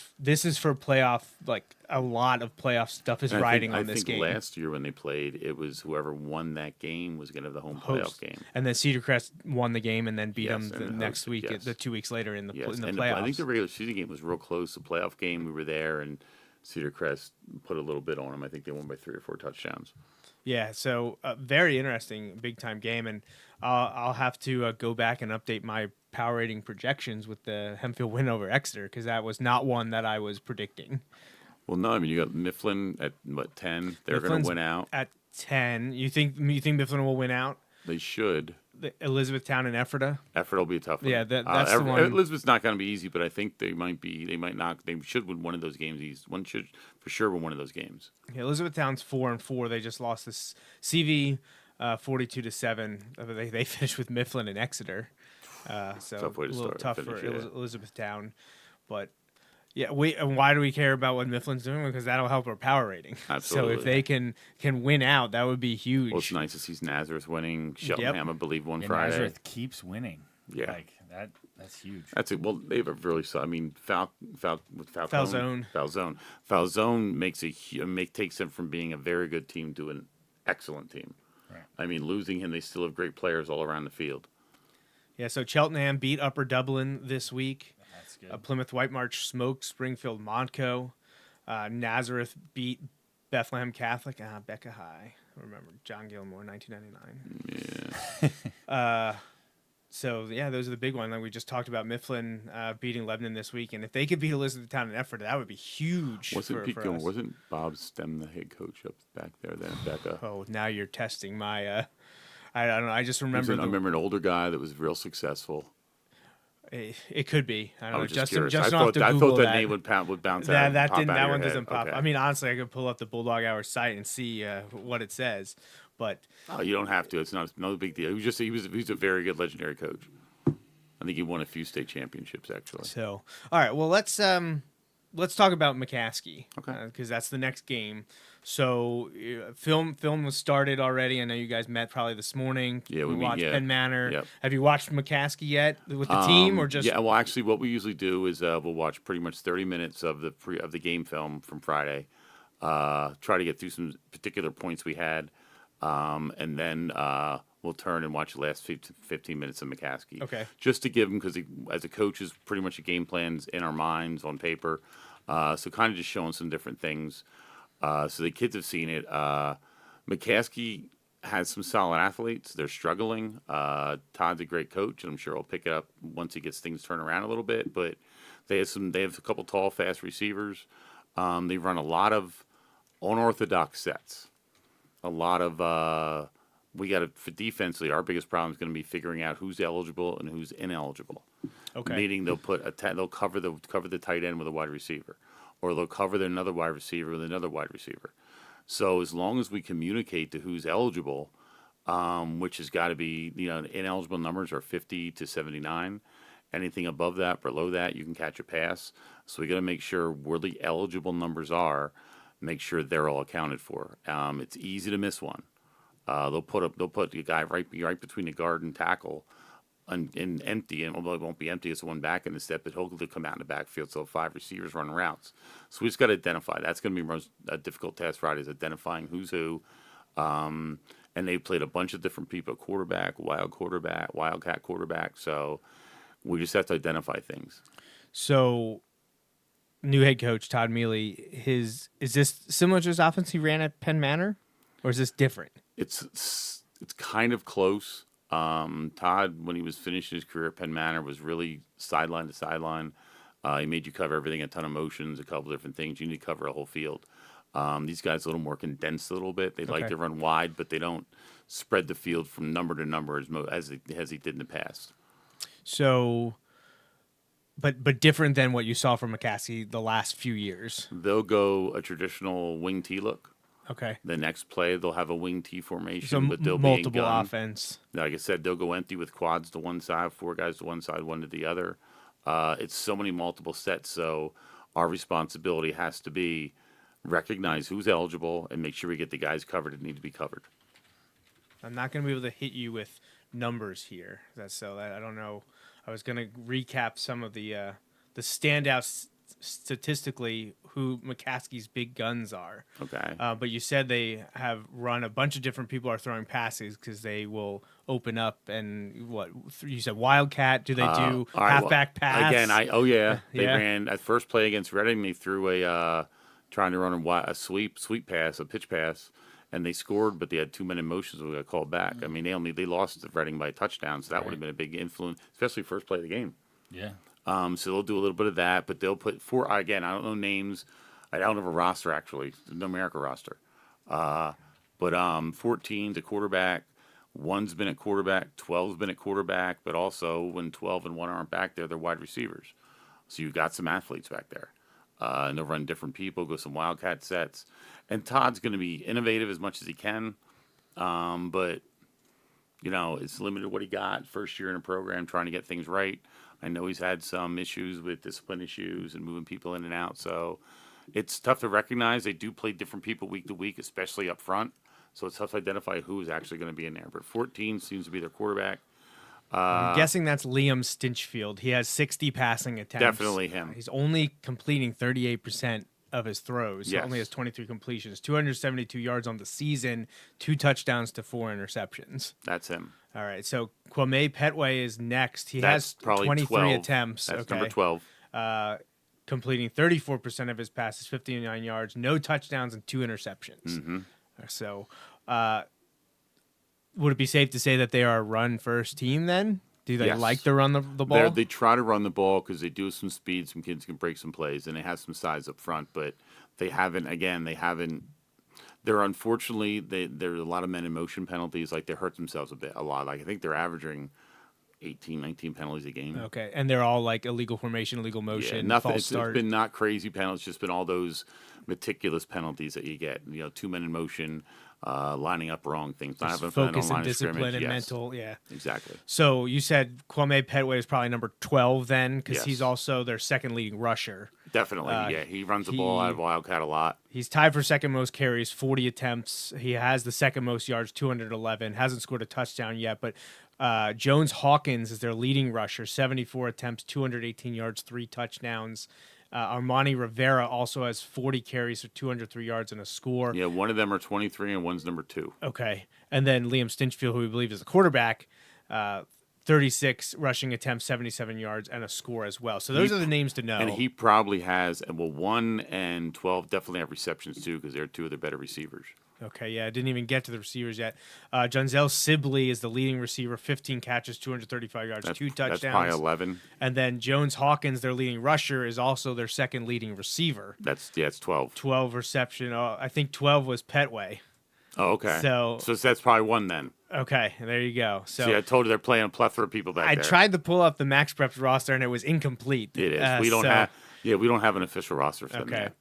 Speaker 4: for playoff, like a lot of playoff stuff is
Speaker 5: And
Speaker 4: riding
Speaker 5: I
Speaker 4: on this
Speaker 5: think
Speaker 4: game.
Speaker 5: last year when they played, it was whoever won that game was going to have the home playoff
Speaker 4: Host.
Speaker 5: game.
Speaker 4: And then Cedar Crest won the game and then beat
Speaker 5: Yes,
Speaker 4: them
Speaker 5: and
Speaker 4: the
Speaker 5: then
Speaker 4: next
Speaker 5: hosted,
Speaker 4: week,
Speaker 5: yes.
Speaker 4: the 2 weeks later in the
Speaker 5: Yes,
Speaker 4: in the
Speaker 5: and
Speaker 4: playoffs.
Speaker 5: I think the regular season game was real close. The playoff game, we were there, and Cedar Crest put a little bit on them. I think they won by 3 or 4 touchdowns.
Speaker 4: Yeah, so very interesting, big time game, and I'll have to go back and update my power rating projections with the Hempfield win over Exeter because that was not one that I was predicting.
Speaker 5: Well, no, I mean, you got Mifflin at, 10? They're going
Speaker 4: Mifflin's
Speaker 5: to win out.
Speaker 4: At 10. You think Mifflin will win out?
Speaker 5: They should.
Speaker 4: Elizabethtown and Ephrata?
Speaker 5: Effort will be a tough one.
Speaker 4: Yeah, that's the one.
Speaker 5: Elizabeth's not going to be easy, but I think they might not. They should win one of those games. One should for sure win one of those games.
Speaker 4: Yeah, Elizabethtown's 4-4. They just lost this CV 42-7. They finished with Mifflin and Exeter. So
Speaker 5: Tough way to
Speaker 4: a little
Speaker 5: start,
Speaker 4: tough
Speaker 5: finish,
Speaker 4: for
Speaker 5: yeah.
Speaker 4: Elizabethtown. But yeah, and why do we care about what Mifflin's doing? Because that'll help our power rating. So
Speaker 5: Absolutely.
Speaker 4: if they can win out, that would be huge.
Speaker 5: Well, it's nice to see Nazareth winning. Cheltenham, I believe, won
Speaker 6: And
Speaker 5: Friday.
Speaker 6: Nazareth keeps winning.
Speaker 5: Yeah.
Speaker 6: Like that's huge.
Speaker 5: That's it. Well, they have a really. I mean,
Speaker 4: Falzone.
Speaker 5: Falzone takes them from being a very good team to an excellent team.
Speaker 6: Right.
Speaker 5: I mean, losing him, they still have great players all around the field.
Speaker 4: Yeah, so Cheltenham beat Upper Dublin this week.
Speaker 6: That's good.
Speaker 4: Plymouth White Marsh smoked Springfield Montco. Nazareth beat Bethlehem Catholic. Becca High. Remember John Gilmore, 1999.
Speaker 5: Yeah.
Speaker 4: So yeah, those are the big ones. Like we just talked about Mifflin beating Lebanon this week, and if they could beat Elizabethtown and Ephrata, that would be huge. For us.
Speaker 5: Wasn't Bob Stem the head coach up back there then, Becca?
Speaker 4: Oh, now you're testing my. I don't know. I just
Speaker 5: I
Speaker 4: remember.
Speaker 5: remember an older guy that was real successful.
Speaker 4: It could be. I
Speaker 5: I
Speaker 4: don't know.
Speaker 5: was just
Speaker 4: Justin,
Speaker 5: curious.
Speaker 4: I'll have to Google
Speaker 5: that name would bounce out.
Speaker 4: That
Speaker 5: pop
Speaker 4: didn't.
Speaker 5: out of
Speaker 4: That
Speaker 5: your
Speaker 4: one
Speaker 5: head.
Speaker 4: doesn't pop.
Speaker 5: Okay.
Speaker 4: I mean, honestly, I could pull up the Bulldog Hour site and see what it says. But
Speaker 5: Oh, you don't have to. It's no big deal. He was a very good legendary coach. I think he won a few state championships actually.
Speaker 4: so, all right. Well, let's talk about McCaskey.
Speaker 5: Okay.
Speaker 4: Because that's the next game. So, film was started already. I know you guys met probably this morning.
Speaker 5: Yeah, we meet,
Speaker 4: watched
Speaker 5: yeah.
Speaker 4: Penn Manor.
Speaker 5: Yep.
Speaker 4: Have you watched McCaskey yet with the team, or just?
Speaker 5: Yeah, well, actually, what we usually do is we'll watch pretty much 30 minutes of the game film from Friday. Try to get through some particular points we had, and then we'll turn and watch the last 15 minutes of McCaskey.
Speaker 4: Okay.
Speaker 5: Just to give him, because as a coach, is pretty much a game plan's in our minds on paper. So kind of just showing some different things. So the kids have seen it. McCaskey has some solid athletes. They're struggling. Todd's a great coach, and I'm sure he'll pick it up once he gets things turned around a little bit. But they have a couple tall, fast receivers. They run a lot of unorthodox sets. A lot of for defensively, our biggest problem is going to be figuring out who's eligible and who's ineligible.
Speaker 4: Okay.
Speaker 5: Meaning they'll cover the tight end with a wide receiver, or they'll cover another wide receiver with another wide receiver. So as long as we communicate to who's eligible, which has got to be, ineligible numbers are 50 to 79. Anything above that, below that, you can catch a pass. So we got to make sure where the eligible numbers are, make sure they're all accounted for. It's easy to miss one. They'll put the guy right between the guard and tackle, and empty, and although it won't be empty, it's one back in the step, but he'll come out in the backfield. So 5 receivers running routes. So we just got to identify. That's going to be most difficult task Friday, is identifying who's who. And they played a bunch of different people: quarterback, wildcat quarterback. So we just have to identify things.
Speaker 4: So, new head coach Todd Mealy. Is this similar to his offense he ran at Penn Manor, or is this different?
Speaker 5: It's kind of close. Todd, when he was finishing his career at Penn Manor, was really sideline to sideline. He made you cover everything, a ton of motions, a couple different things. You need to cover a whole field. These guys are a little more condensed a little bit. They like to run wide, but they don't spread the field from number to number as he did in the past.
Speaker 4: So, but different than what you saw from McCaskey the last few years.
Speaker 5: They'll go a traditional wing T look.
Speaker 4: Okay.
Speaker 5: The next play, they'll have a wing T formation,
Speaker 4: So
Speaker 5: but they'll be in
Speaker 4: multiple
Speaker 5: gun.
Speaker 4: offense.
Speaker 5: Like I said, they'll go empty with quads to one side, 4 guys to one side, 1 to the other. It's so many multiple sets, so our responsibility has to be recognize who's eligible, and make sure we get the guys covered that need to be covered.
Speaker 4: I'm not going to be able to hit you with numbers here. I don't know. I was going to recap some of the standouts statistically who McCaskey's big guns are.
Speaker 5: Okay.
Speaker 4: But you said they have run a bunch of different people are throwing passes because they will open up and what you said Wildcat. Do they do halfback pass
Speaker 5: again? They
Speaker 4: Yeah.
Speaker 5: ran at first play against Reading. They threw a trying to run a sweep pass, a pitch pass, and they scored, but they had 2 men in motion, so we got called back. I mean, they lost to Reading by a touchdown, so that would have been a big influence, especially first play of the game.
Speaker 6: Yeah.
Speaker 5: So they'll do a little bit of that, but they'll put four. Again, I don't know names. I don't have a roster actually, the numerical roster. But 14's a quarterback. 1's been at quarterback. 12's been at quarterback. But also, when 12 and 1 aren't back there, they're wide receivers. So you've got some athletes back there. And they'll run different people, go some wildcat sets. And Todd's going to be innovative as much as he can. But, it's limited what he got first year in a program, trying to get things right. I know he's had some issues with discipline issues and moving people in and out. So it's tough to recognize. They do play different people week to week, especially up front. So it's tough to identify who is actually going to be in there. But 14 seems to be their quarterback.
Speaker 4: I'm guessing that's Liam Stinchfield. He has 60 passing attempts.
Speaker 5: Definitely him.
Speaker 4: He's only completing 38% of his throws.
Speaker 5: Yes.
Speaker 4: He only has 23 completions, 272 yards on the season, 2 touchdowns to 4 interceptions.
Speaker 5: That's him.
Speaker 4: All right, so Kwame Petway is next. He
Speaker 5: That's
Speaker 4: has
Speaker 5: probably
Speaker 4: 23
Speaker 5: 12.
Speaker 4: attempts.
Speaker 5: That's
Speaker 4: okay.
Speaker 5: number 12.
Speaker 4: Completing 34% of his passes, 59 yards, no touchdowns, and 2 interceptions.
Speaker 5: Mm-hmm.
Speaker 4: So would it be safe to say that they are a run-first team then? Do they
Speaker 5: Yes.
Speaker 4: like to run the ball?
Speaker 5: They try to run the ball because they do some speed. Some kids can break some plays, and they have some size up front. But they haven't. They're unfortunately, there's a lot of men in motion penalties. Like they hurt themselves a lot. Like I think they're averaging 18, 19 penalties a game.
Speaker 4: Okay, and they're all like illegal formation, illegal motion,
Speaker 5: Yeah, nothing.
Speaker 4: false
Speaker 5: It's
Speaker 4: start.
Speaker 5: been not crazy penalties. It's just been all those meticulous penalties that you get. 2 men in motion, lining up wrong things, not having fun on
Speaker 4: Focus and
Speaker 5: line of
Speaker 4: discipline
Speaker 5: scrimmage.
Speaker 4: and
Speaker 5: Yes,
Speaker 4: mental, yeah.
Speaker 5: exactly.
Speaker 4: So you said Kwame Petway is probably number 12 then, because
Speaker 5: Yes.
Speaker 4: he's also their second leading rusher.
Speaker 5: Definitely, yeah. He runs the ball out of Wildcat a lot.
Speaker 4: He's tied for second most carries, 40 attempts. He has the second most yards, 211. Hasn't scored a touchdown yet, but Jones Hawkins is their leading rusher, 74 attempts, 218 yards, 3 touchdowns. Armani Rivera also has 40 carries for 203 yards and a score.
Speaker 5: Yeah, one of them are 23 and one's number 2.
Speaker 4: Okay. And then Liam Stinchfield, who we believe is the quarterback, 36 rushing attempts, 77 yards, and a score as well. So those are the names to know.
Speaker 5: And he probably has, 1 and 12 definitely have receptions too because they're 2 of the better receivers.
Speaker 4: Okay, yeah, I didn't even get to the receivers yet. Junzel Sibley is the leading receiver, 15 catches, 235 yards, 2 touchdowns.
Speaker 5: That's probably 11.
Speaker 4: And then Jones Hawkins, their leading rusher, is also their second leading receiver.
Speaker 5: It's 12.
Speaker 4: 12 reception. I think 12 was Petway.
Speaker 5: Oh, okay.
Speaker 4: So
Speaker 5: that's probably 1 then.
Speaker 4: Okay, there you go. So
Speaker 5: See, I told you they're playing a plethora of people back
Speaker 4: I
Speaker 5: there.
Speaker 4: tried to pull up the Max Preps roster, and it was incomplete.
Speaker 5: It is. We don't have an official roster for them
Speaker 4: Okay.
Speaker 5: yet.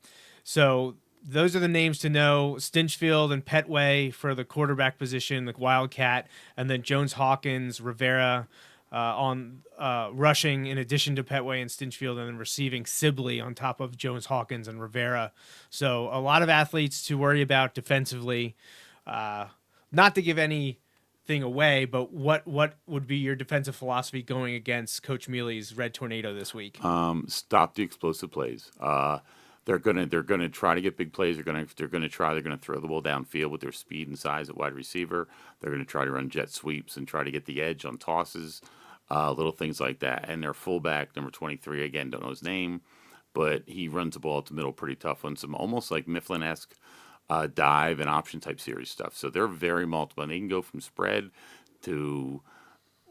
Speaker 4: So those are the names to know. Stinchfield and Petway for the quarterback position, the Wildcat, and then Jones Hawkins, Rivera on rushing in addition to Petway and Stinchfield, and then receiving Sibley on top of Jones Hawkins and Rivera. So a lot of athletes to worry about defensively. Not to give anything away, but what would be your defensive philosophy going against Coach Mealy's Red Tornado this week?
Speaker 5: Stop the explosive plays. They're gonna try to get big plays. They're gonna throw the ball downfield with their speed and size at wide receiver. They're gonna try to run jet sweeps and try to get the edge on tosses, little things like that. And their fullback, number 23, again, don't know his name, but he runs the ball at the middle pretty tough on some almost like Mifflin-esque dive and option type series stuff. So they're very multiple. And they can go from spread to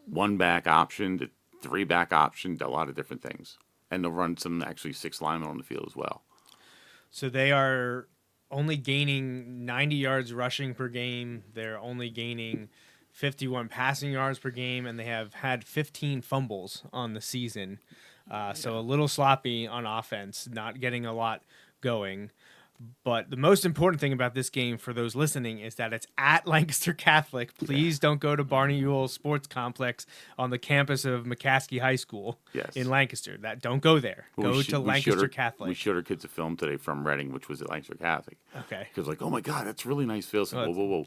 Speaker 5: 1 back option to 3 back option to a lot of different things. And they'll run some actually 6 linemen on the field as well.
Speaker 4: So they are only gaining 90 yards rushing per game. They're only gaining 51 passing yards per game, and they have had 15 fumbles on the season. So a little sloppy on offense, not getting a lot going. But the most important thing about this game for those listening is that it's at Lancaster Catholic. Please don't go to Barney Ewell Sports Complex on the campus of McCaskey High School in Lancaster. Don't go there. Go to Lancaster Catholic.
Speaker 5: We showed our kids a film today from Reading, which was at Lancaster Catholic.
Speaker 4: Okay.
Speaker 5: Because like, oh my God, that's really nice field. So, whoa.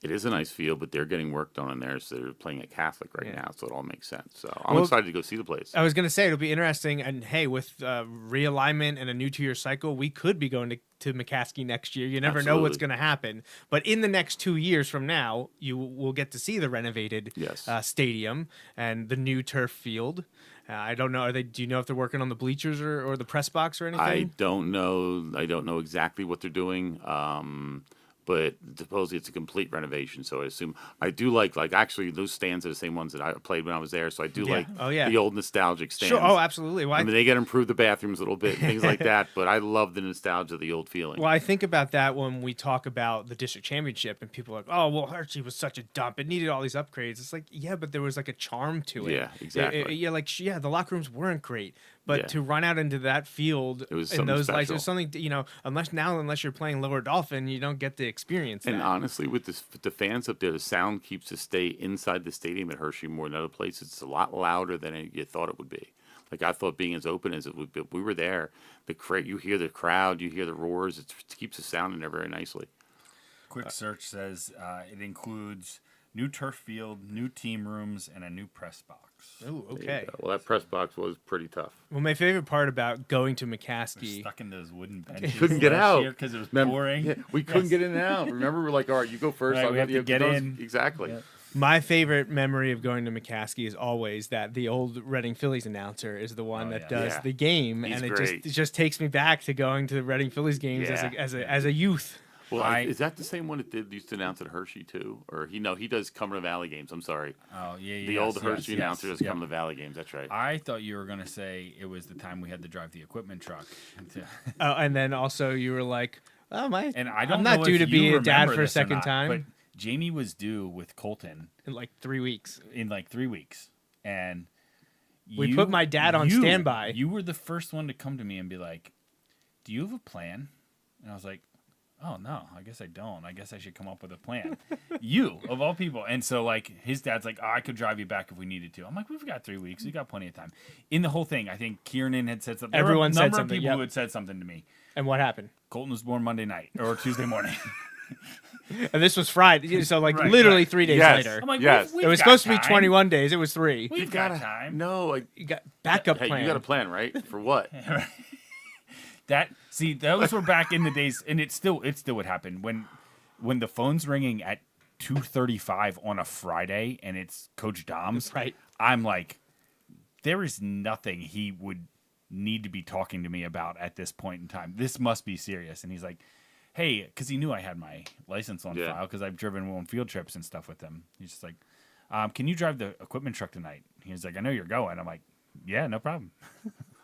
Speaker 5: It is a nice field, but they're getting work done in there, so they're playing at Catholic right now, so it all makes sense. So I'm excited to go see the place.
Speaker 4: I was going to say, it'll be interesting, and hey, with realignment and a new 2-year cycle, we could be going to McCaskey next year. You never know what's going to happen. But in the next 2 years from now, you will get to see the renovated stadium and the new turf field. I don't know. Do you know if they're working on the bleachers or the press box or anything?
Speaker 5: I don't know. I don't know exactly what they're doing. But supposedly it's a complete renovation, so I do like actually those stands are the same ones that I played when I was there, so I do like the old nostalgic stands.
Speaker 4: Sure. Oh, absolutely.
Speaker 5: I mean, they got to improve the bathrooms a little bit, things like that, but I love the nostalgia of the old feeling.
Speaker 4: Well, I think about that when we talk about the district championship, and people are like, oh, well, Hershey was such a dump. It needed all these upgrades. It's like, yeah, but there was like a charm to it.
Speaker 5: Yeah, exactly.
Speaker 4: The locker rooms weren't great. But to run out into that field in those lights, there's something, unless you're playing Lower Dolphin, you don't get to experience that.
Speaker 5: And honestly, with the fans up there, the sound keeps to stay inside the stadium at Hershey more than other places. It's a lot louder than you thought it would be. Like I thought being as open as it would be. We were there. You hear the crowd, you hear the roars. It keeps the sound in there very nicely.
Speaker 6: Quick search says it includes new turf field, new team rooms, and a new press box.
Speaker 4: Oh, okay.
Speaker 5: Well, that press box was pretty tough.
Speaker 4: Well, my favorite part about going to McCaskey...
Speaker 6: We're stuck in those wooden benches.
Speaker 5: Couldn't get out
Speaker 6: because it was pouring.
Speaker 5: Yeah, we couldn't get in and out. Remember, we're like, all right, you go first.
Speaker 6: Right, we have to get in.
Speaker 5: Exactly.
Speaker 6: Yep.
Speaker 4: My favorite memory of going to McCaskey is always that the old Reading Phillies announcer is the one that does the game,
Speaker 5: He's
Speaker 4: and
Speaker 5: great.
Speaker 4: it just takes me back to going to the Reading Phillies games as a youth.
Speaker 5: Well, is that the same one that used to announce at Hershey too? Or he does Cumberland Valley games. I'm sorry.
Speaker 6: Oh yeah,
Speaker 5: The old Hershey announcer does Cumberland Valley games. That's right.
Speaker 6: I thought you were gonna say it was the time we had to drive the equipment truck.
Speaker 4: And then also you were like, "Oh my!"
Speaker 6: And I don't.
Speaker 4: I'm
Speaker 6: know
Speaker 4: not due
Speaker 6: if
Speaker 4: to be
Speaker 6: you
Speaker 4: a dad
Speaker 6: remember
Speaker 4: for a
Speaker 6: this or
Speaker 4: second
Speaker 6: not,
Speaker 4: time.
Speaker 6: But Jamie was due with Colton
Speaker 4: in like 3 weeks.
Speaker 6: And
Speaker 4: we put my dad on standby.
Speaker 6: You were the first one to come to me and be like, "Do you have a plan?" And I was like, "Oh no, I guess I don't. I guess I should come up with a plan." You of all people. And so like his dad's like, "Oh, I could drive you back if we needed to." I'm like, "We've got 3 weeks. We got plenty of time." In the whole thing, I think Kiernan had said something.
Speaker 4: Everyone said something.
Speaker 6: There were a number of people who had said something to me.
Speaker 4: And what happened?
Speaker 6: Colton was born Monday night or Tuesday morning.
Speaker 4: And this was Friday, so literally 3 days later.
Speaker 6: I'm like,
Speaker 4: it was supposed to be 21 days. It was 3.
Speaker 6: We've got time.
Speaker 5: No,
Speaker 4: you got backup plan.
Speaker 5: You got a plan, right? For what?
Speaker 6: Those were back in the days, and it still would happen when the phone's ringing at 2:35 on a Friday and it's Coach Dom's.
Speaker 4: Right.
Speaker 6: I'm like, there is nothing he would need to be talking to me about at this point in time. This must be serious. And he's like, "Hey," because he knew I had my license on file because I've driven on field trips and stuff with him. He's just like, "Can you drive the equipment truck tonight?" He's like, "I know you're going." I'm like, "Yeah, no problem."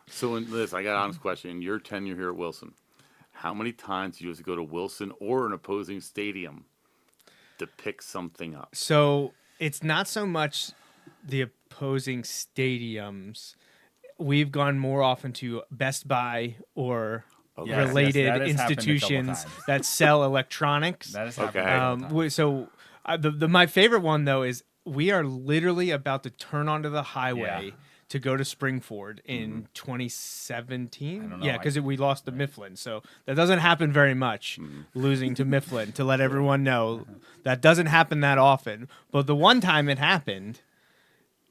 Speaker 5: So in this, I got an honest question. In your tenure here at Wilson, how many times did you have to go to Wilson or an opposing stadium to pick something up?
Speaker 4: So it's not so much the opposing stadiums. We've gone more often to Best Buy or related institutions that sell electronics.
Speaker 6: That has happened.
Speaker 4: So my favorite one though is we are literally about to turn onto the highway to go to Springford in 2017. Yeah, because we lost to Mifflin. So that doesn't happen very much, losing to Mifflin, to let everyone know. That doesn't happen that often. But the one time it happened,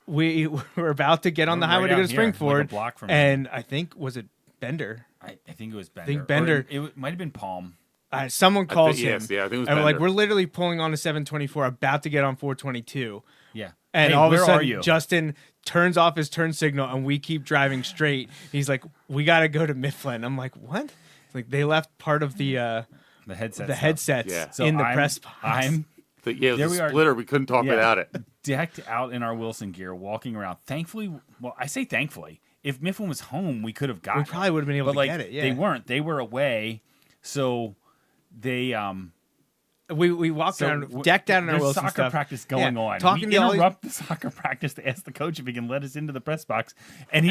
Speaker 4: we were about to get on the highway to go to Springford. And I think, was it Bender?
Speaker 6: I think it was Bender.
Speaker 4: I think Bender.
Speaker 6: It might have been Palm.
Speaker 4: Someone calls him.
Speaker 5: Yes, I think it was
Speaker 4: and
Speaker 5: Bender.
Speaker 4: we're literally pulling on to 724, about to get on 422.
Speaker 6: Yeah.
Speaker 4: And all of a sudden, Justin turns off his turn signal, and we keep driving straight. He's like, "We got to go to Mifflin." I'm like, "What?" It's like they left part of the headsets in the press box.
Speaker 5: The splitter. We couldn't talk without it.
Speaker 6: Decked out in our Wilson gear, walking around. Thankfully, I say thankfully. If Mifflin was home, we could have gotten it.
Speaker 4: We probably would have been able to get it. Yeah.
Speaker 6: They weren't. They were away, so they
Speaker 4: We walked around, decked out in our
Speaker 6: There's
Speaker 4: Wilson
Speaker 6: soccer
Speaker 4: stuff.
Speaker 6: practice going on.
Speaker 4: Talking
Speaker 6: We
Speaker 4: to all these-
Speaker 6: interrupt the soccer practice to ask the coach if he can let us into the press box, and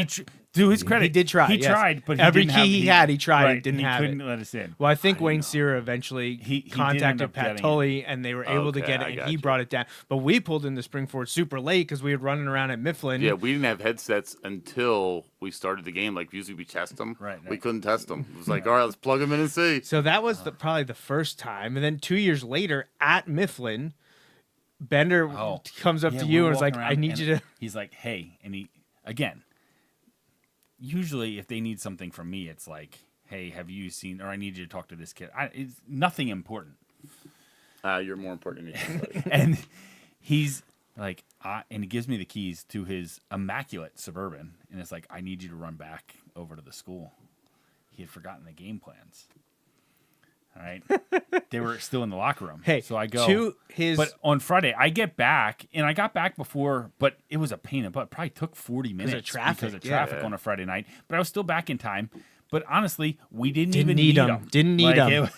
Speaker 6: to his credit,
Speaker 4: He did try.
Speaker 6: He
Speaker 4: yes.
Speaker 6: tried, but
Speaker 4: every
Speaker 6: didn't
Speaker 4: key
Speaker 6: have,
Speaker 4: he tried.
Speaker 6: Right,
Speaker 4: He didn't have
Speaker 6: couldn't
Speaker 4: it.
Speaker 6: let us in.
Speaker 4: Well, I think Wayne Searer eventually
Speaker 6: He did end
Speaker 4: contacted
Speaker 6: up
Speaker 4: Pat
Speaker 6: getting
Speaker 4: Tully, and they were able to
Speaker 5: Okay,
Speaker 4: get
Speaker 5: I
Speaker 4: it, and
Speaker 5: got
Speaker 4: he
Speaker 5: you.
Speaker 4: brought it down. But we pulled into Springford super late because we were running around at Mifflin.
Speaker 5: Yeah, we didn't have headsets until we started the game. Like usually we test them.
Speaker 6: Right.
Speaker 5: We couldn't test them. It was like, all right, let's plug them in and see.
Speaker 4: So that was probably the first time. And then 2 years later at Mifflin, Bender comes up
Speaker 6: Yeah,
Speaker 4: to you
Speaker 6: we're
Speaker 4: and is like,
Speaker 6: walking
Speaker 4: I
Speaker 6: around,
Speaker 4: need
Speaker 6: and
Speaker 4: you to.
Speaker 6: He's like, hey, and he again. Usually, if they need something from me, it's like, hey, have you seen? Or I need you to talk to this kid. It's nothing important.
Speaker 5: You're more important than you.
Speaker 6: And he's like, and he gives me the keys to his immaculate Suburban, and it's like, I need you to run back over to the school. He had forgotten the game plans. All right, they were still in the locker room.
Speaker 4: Hey,
Speaker 6: so I go
Speaker 4: to his.
Speaker 6: But on Friday, I get back, and I got back before, but it was a pain in the butt. Probably took 40 minutes
Speaker 4: traffic,
Speaker 6: because of traffic
Speaker 5: yeah.
Speaker 6: on a Friday night. But I was still back in time. But honestly, we didn't
Speaker 4: Didn't
Speaker 6: even
Speaker 4: need
Speaker 6: need
Speaker 4: 'em.
Speaker 6: them.
Speaker 4: Didn't need 'em.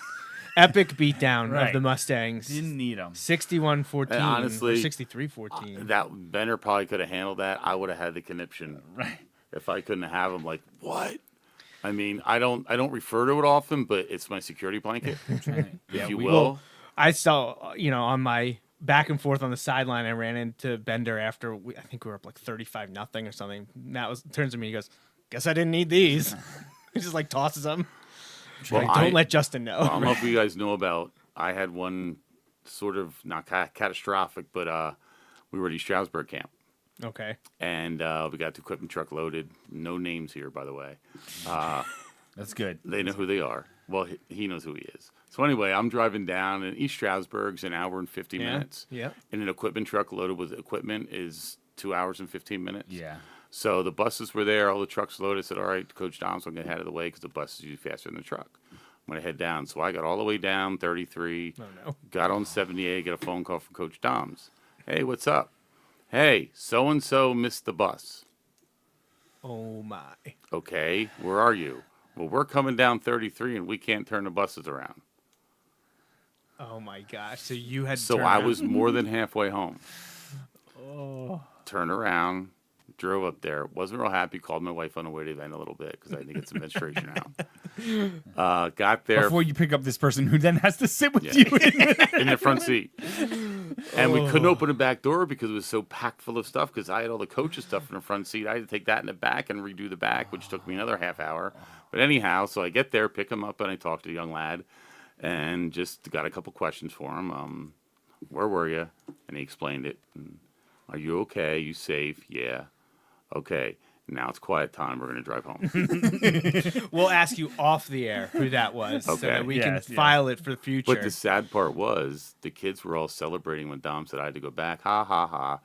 Speaker 4: Epic beatdown of
Speaker 6: Right.
Speaker 4: the Mustangs.
Speaker 6: Didn't need them.
Speaker 4: 61-14
Speaker 5: And honestly,
Speaker 4: or 63-14.
Speaker 5: That Benner probably could have handled that. I would have had the conniption.
Speaker 6: Right.
Speaker 5: If I couldn't have him, like, what? I mean, I don't refer to it often, but it's my security blanket, if you will.
Speaker 4: Well, I saw, on my back and forth on the sideline, I ran into Bender after I think we were up like 35-0 or something. That turns to me, he goes, "Guess I didn't need these." He just like tosses them.
Speaker 5: Well,
Speaker 4: Like, don't let Justin know.
Speaker 5: I don't know if you guys know about. I had one sort of not catastrophic, but we were at East Stroudsburg camp,
Speaker 4: Okay.
Speaker 5: and we got the equipment truck loaded. No names here, by the way.
Speaker 6: That's good.
Speaker 5: They know who they are. Well, he knows who he is. So anyway, I'm driving down, and East Stroudsburg's an hour and 50 minutes.
Speaker 4: Yeah.
Speaker 5: And an equipment truck loaded with equipment is 2 hours and 15 minutes.
Speaker 6: Yeah.
Speaker 5: So the buses were there, all the trucks loaded. I said, all right, Coach Dom's going to get out of the way because the bus is usually faster than the truck. I'm going to head down. So I got all the way down 33, got on 78, get a phone call from Coach Dom's. Hey, what's up? Hey, so-and-so missed the bus.
Speaker 4: Oh, my.
Speaker 5: Okay, where are you? Well, we're coming down 33, and we can't turn the buses around.
Speaker 4: Oh, my gosh. So you had to
Speaker 5: So
Speaker 4: turn
Speaker 5: I
Speaker 4: around.
Speaker 5: was more than halfway home.
Speaker 4: Oh.
Speaker 5: Turned around, drove up there. Wasn't real happy. Called my wife on the way to the event a little bit because I had to get some menstruation out. Got there
Speaker 6: Before you pick up this person who then has to sit with
Speaker 5: Yeah.
Speaker 6: you.
Speaker 5: in the front seat. And we couldn't open the back door because it was so packed full of stuff because I had all the coaches' stuff in the front seat. I had to take that in the back and redo the back, which took me another half hour. But anyhow, so I get there, pick him up, and I talk to the young lad and just got a couple questions for him. Where were you? And he explained it. And, are you okay? You safe? Yeah. Okay. Now it's quiet time. We're going to drive home.
Speaker 4: We'll ask you off the air who that was so
Speaker 5: Okay.
Speaker 4: that we
Speaker 6: Yes,
Speaker 4: can
Speaker 6: yeah.
Speaker 4: file it for the future.
Speaker 5: But the sad part was the kids were all celebrating when Dom said I had to go back. Ha, ha, ha.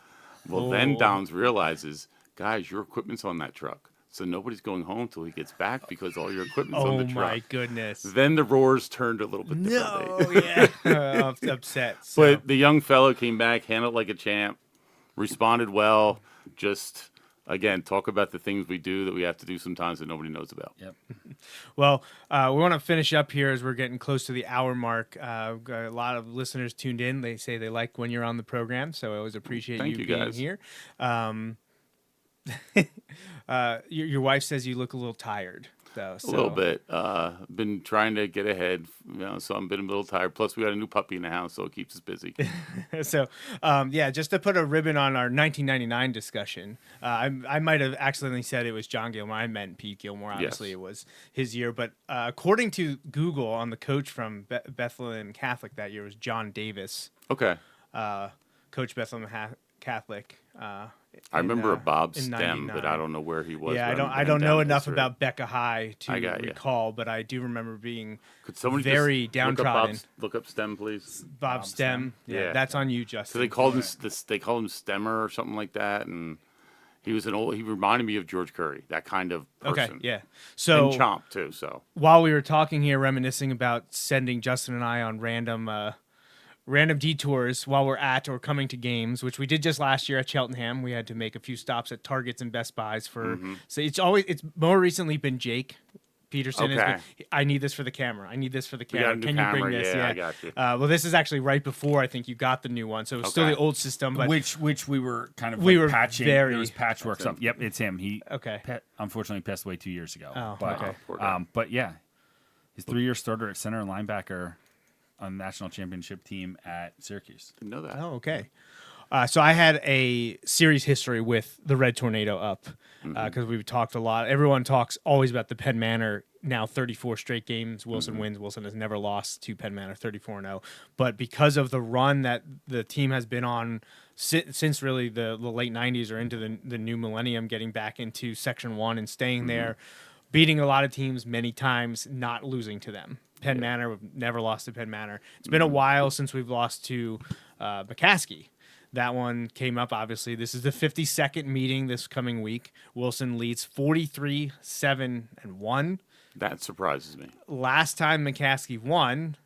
Speaker 5: Well, then Dom's realizes, guys, your equipment's on that truck. So nobody's going home till he gets back because all your equipment's on
Speaker 4: Oh,
Speaker 5: the truck.
Speaker 4: my goodness.
Speaker 5: Then the roars turned a little bit differently.
Speaker 4: No, yeah. Upset. So.
Speaker 5: But the young fellow came back, handled like a champ, responded well. Just, again, talk about the things we do that we have to do sometimes that nobody knows about.
Speaker 6: Yep.
Speaker 4: Well, we want to finish up here as we're getting close to the hour mark. We've got a lot of listeners tuned in. They say they like when you're on the program, so I always appreciate
Speaker 5: Thank
Speaker 4: you
Speaker 5: you,
Speaker 4: being
Speaker 5: guys.
Speaker 4: here. Your wife says you look a little tired, though.
Speaker 5: A little bit. Been trying to get ahead, so I've been a little tired. Plus, we got a new puppy in the house, so it keeps us busy.
Speaker 4: So, yeah, just to put a ribbon on our 1999 discussion, I might have accidentally said it was John Gilmore. I meant Pete Gilmore. Obviously,
Speaker 5: Yes.
Speaker 4: It was his year. But according to Google, on the coach from Bethlehem Catholic that year was John Davis,
Speaker 5: Okay.
Speaker 4: Coach Bethlehem Catholic.
Speaker 5: I remember a Bob
Speaker 4: in
Speaker 5: Stem, but
Speaker 4: 99.
Speaker 5: I don't know where he was.
Speaker 4: Yeah,
Speaker 5: when
Speaker 4: I don't know
Speaker 5: down
Speaker 4: enough
Speaker 5: history.
Speaker 4: about Becca High to
Speaker 5: I got ya.
Speaker 4: recall, but I do remember being
Speaker 5: Could somebody
Speaker 4: very
Speaker 5: just
Speaker 4: downtrodden.
Speaker 5: Look up Stem, please.
Speaker 4: Bob Stem. Yeah,
Speaker 5: Yeah.
Speaker 4: that's on you,
Speaker 5: So
Speaker 4: Justin.
Speaker 5: they called him they called him Stemmer or something like that, and he was he reminded me of George Curry, that kind of person.
Speaker 4: Okay, yeah. So
Speaker 5: And Chomp too. So
Speaker 4: while we were talking here, reminiscing about sending Justin and I on random detours while we're at or coming to games, which we did just last year at Cheltenham. We had to make a few stops at Targets and Best Buys for.
Speaker 5: Mm-hmm.
Speaker 4: So it's more recently been Jake Peterson.
Speaker 5: Okay.
Speaker 4: I need this for the camera. I need this for the
Speaker 5: We got
Speaker 4: camera.
Speaker 5: a new
Speaker 4: Can you bring
Speaker 5: camera.
Speaker 4: this?
Speaker 5: Yeah, I got you.
Speaker 4: Well, this is actually right before I think you got the new one, so it's still
Speaker 5: Okay.
Speaker 4: the old system. But
Speaker 6: Which we were kind of
Speaker 4: We were
Speaker 6: patching.
Speaker 4: very-
Speaker 6: There was patchwork stuff. Yep, it's him. He
Speaker 4: Okay.
Speaker 6: unfortunately passed away 2 years ago.
Speaker 4: Oh,
Speaker 6: but,
Speaker 4: okay.
Speaker 5: Poor guy.
Speaker 6: But yeah, his 3-year starter at center and linebacker on the national championship team at Syracuse.
Speaker 5: Didn't know that.
Speaker 4: Oh, okay. So I had a series history with the Red Tornado up because we've talked a lot. Everyone talks always about the Penn Manor, now 34 straight games. Wilson wins. Wilson has never lost to Penn Manor, 34-0. But because of the run that the team has been on since really the late 90s or into the new millennium, getting back into Section 1 and staying there, beating a lot of teams many times, not losing to them. Penn Manor, we've never lost to Penn Manor. It's been a while since we've lost to McCaskey. That one came up, obviously. This is the 52nd meeting this coming week. Wilson leads 43-7-1.
Speaker 5: That surprises me.
Speaker 4: Last time McCaskey won,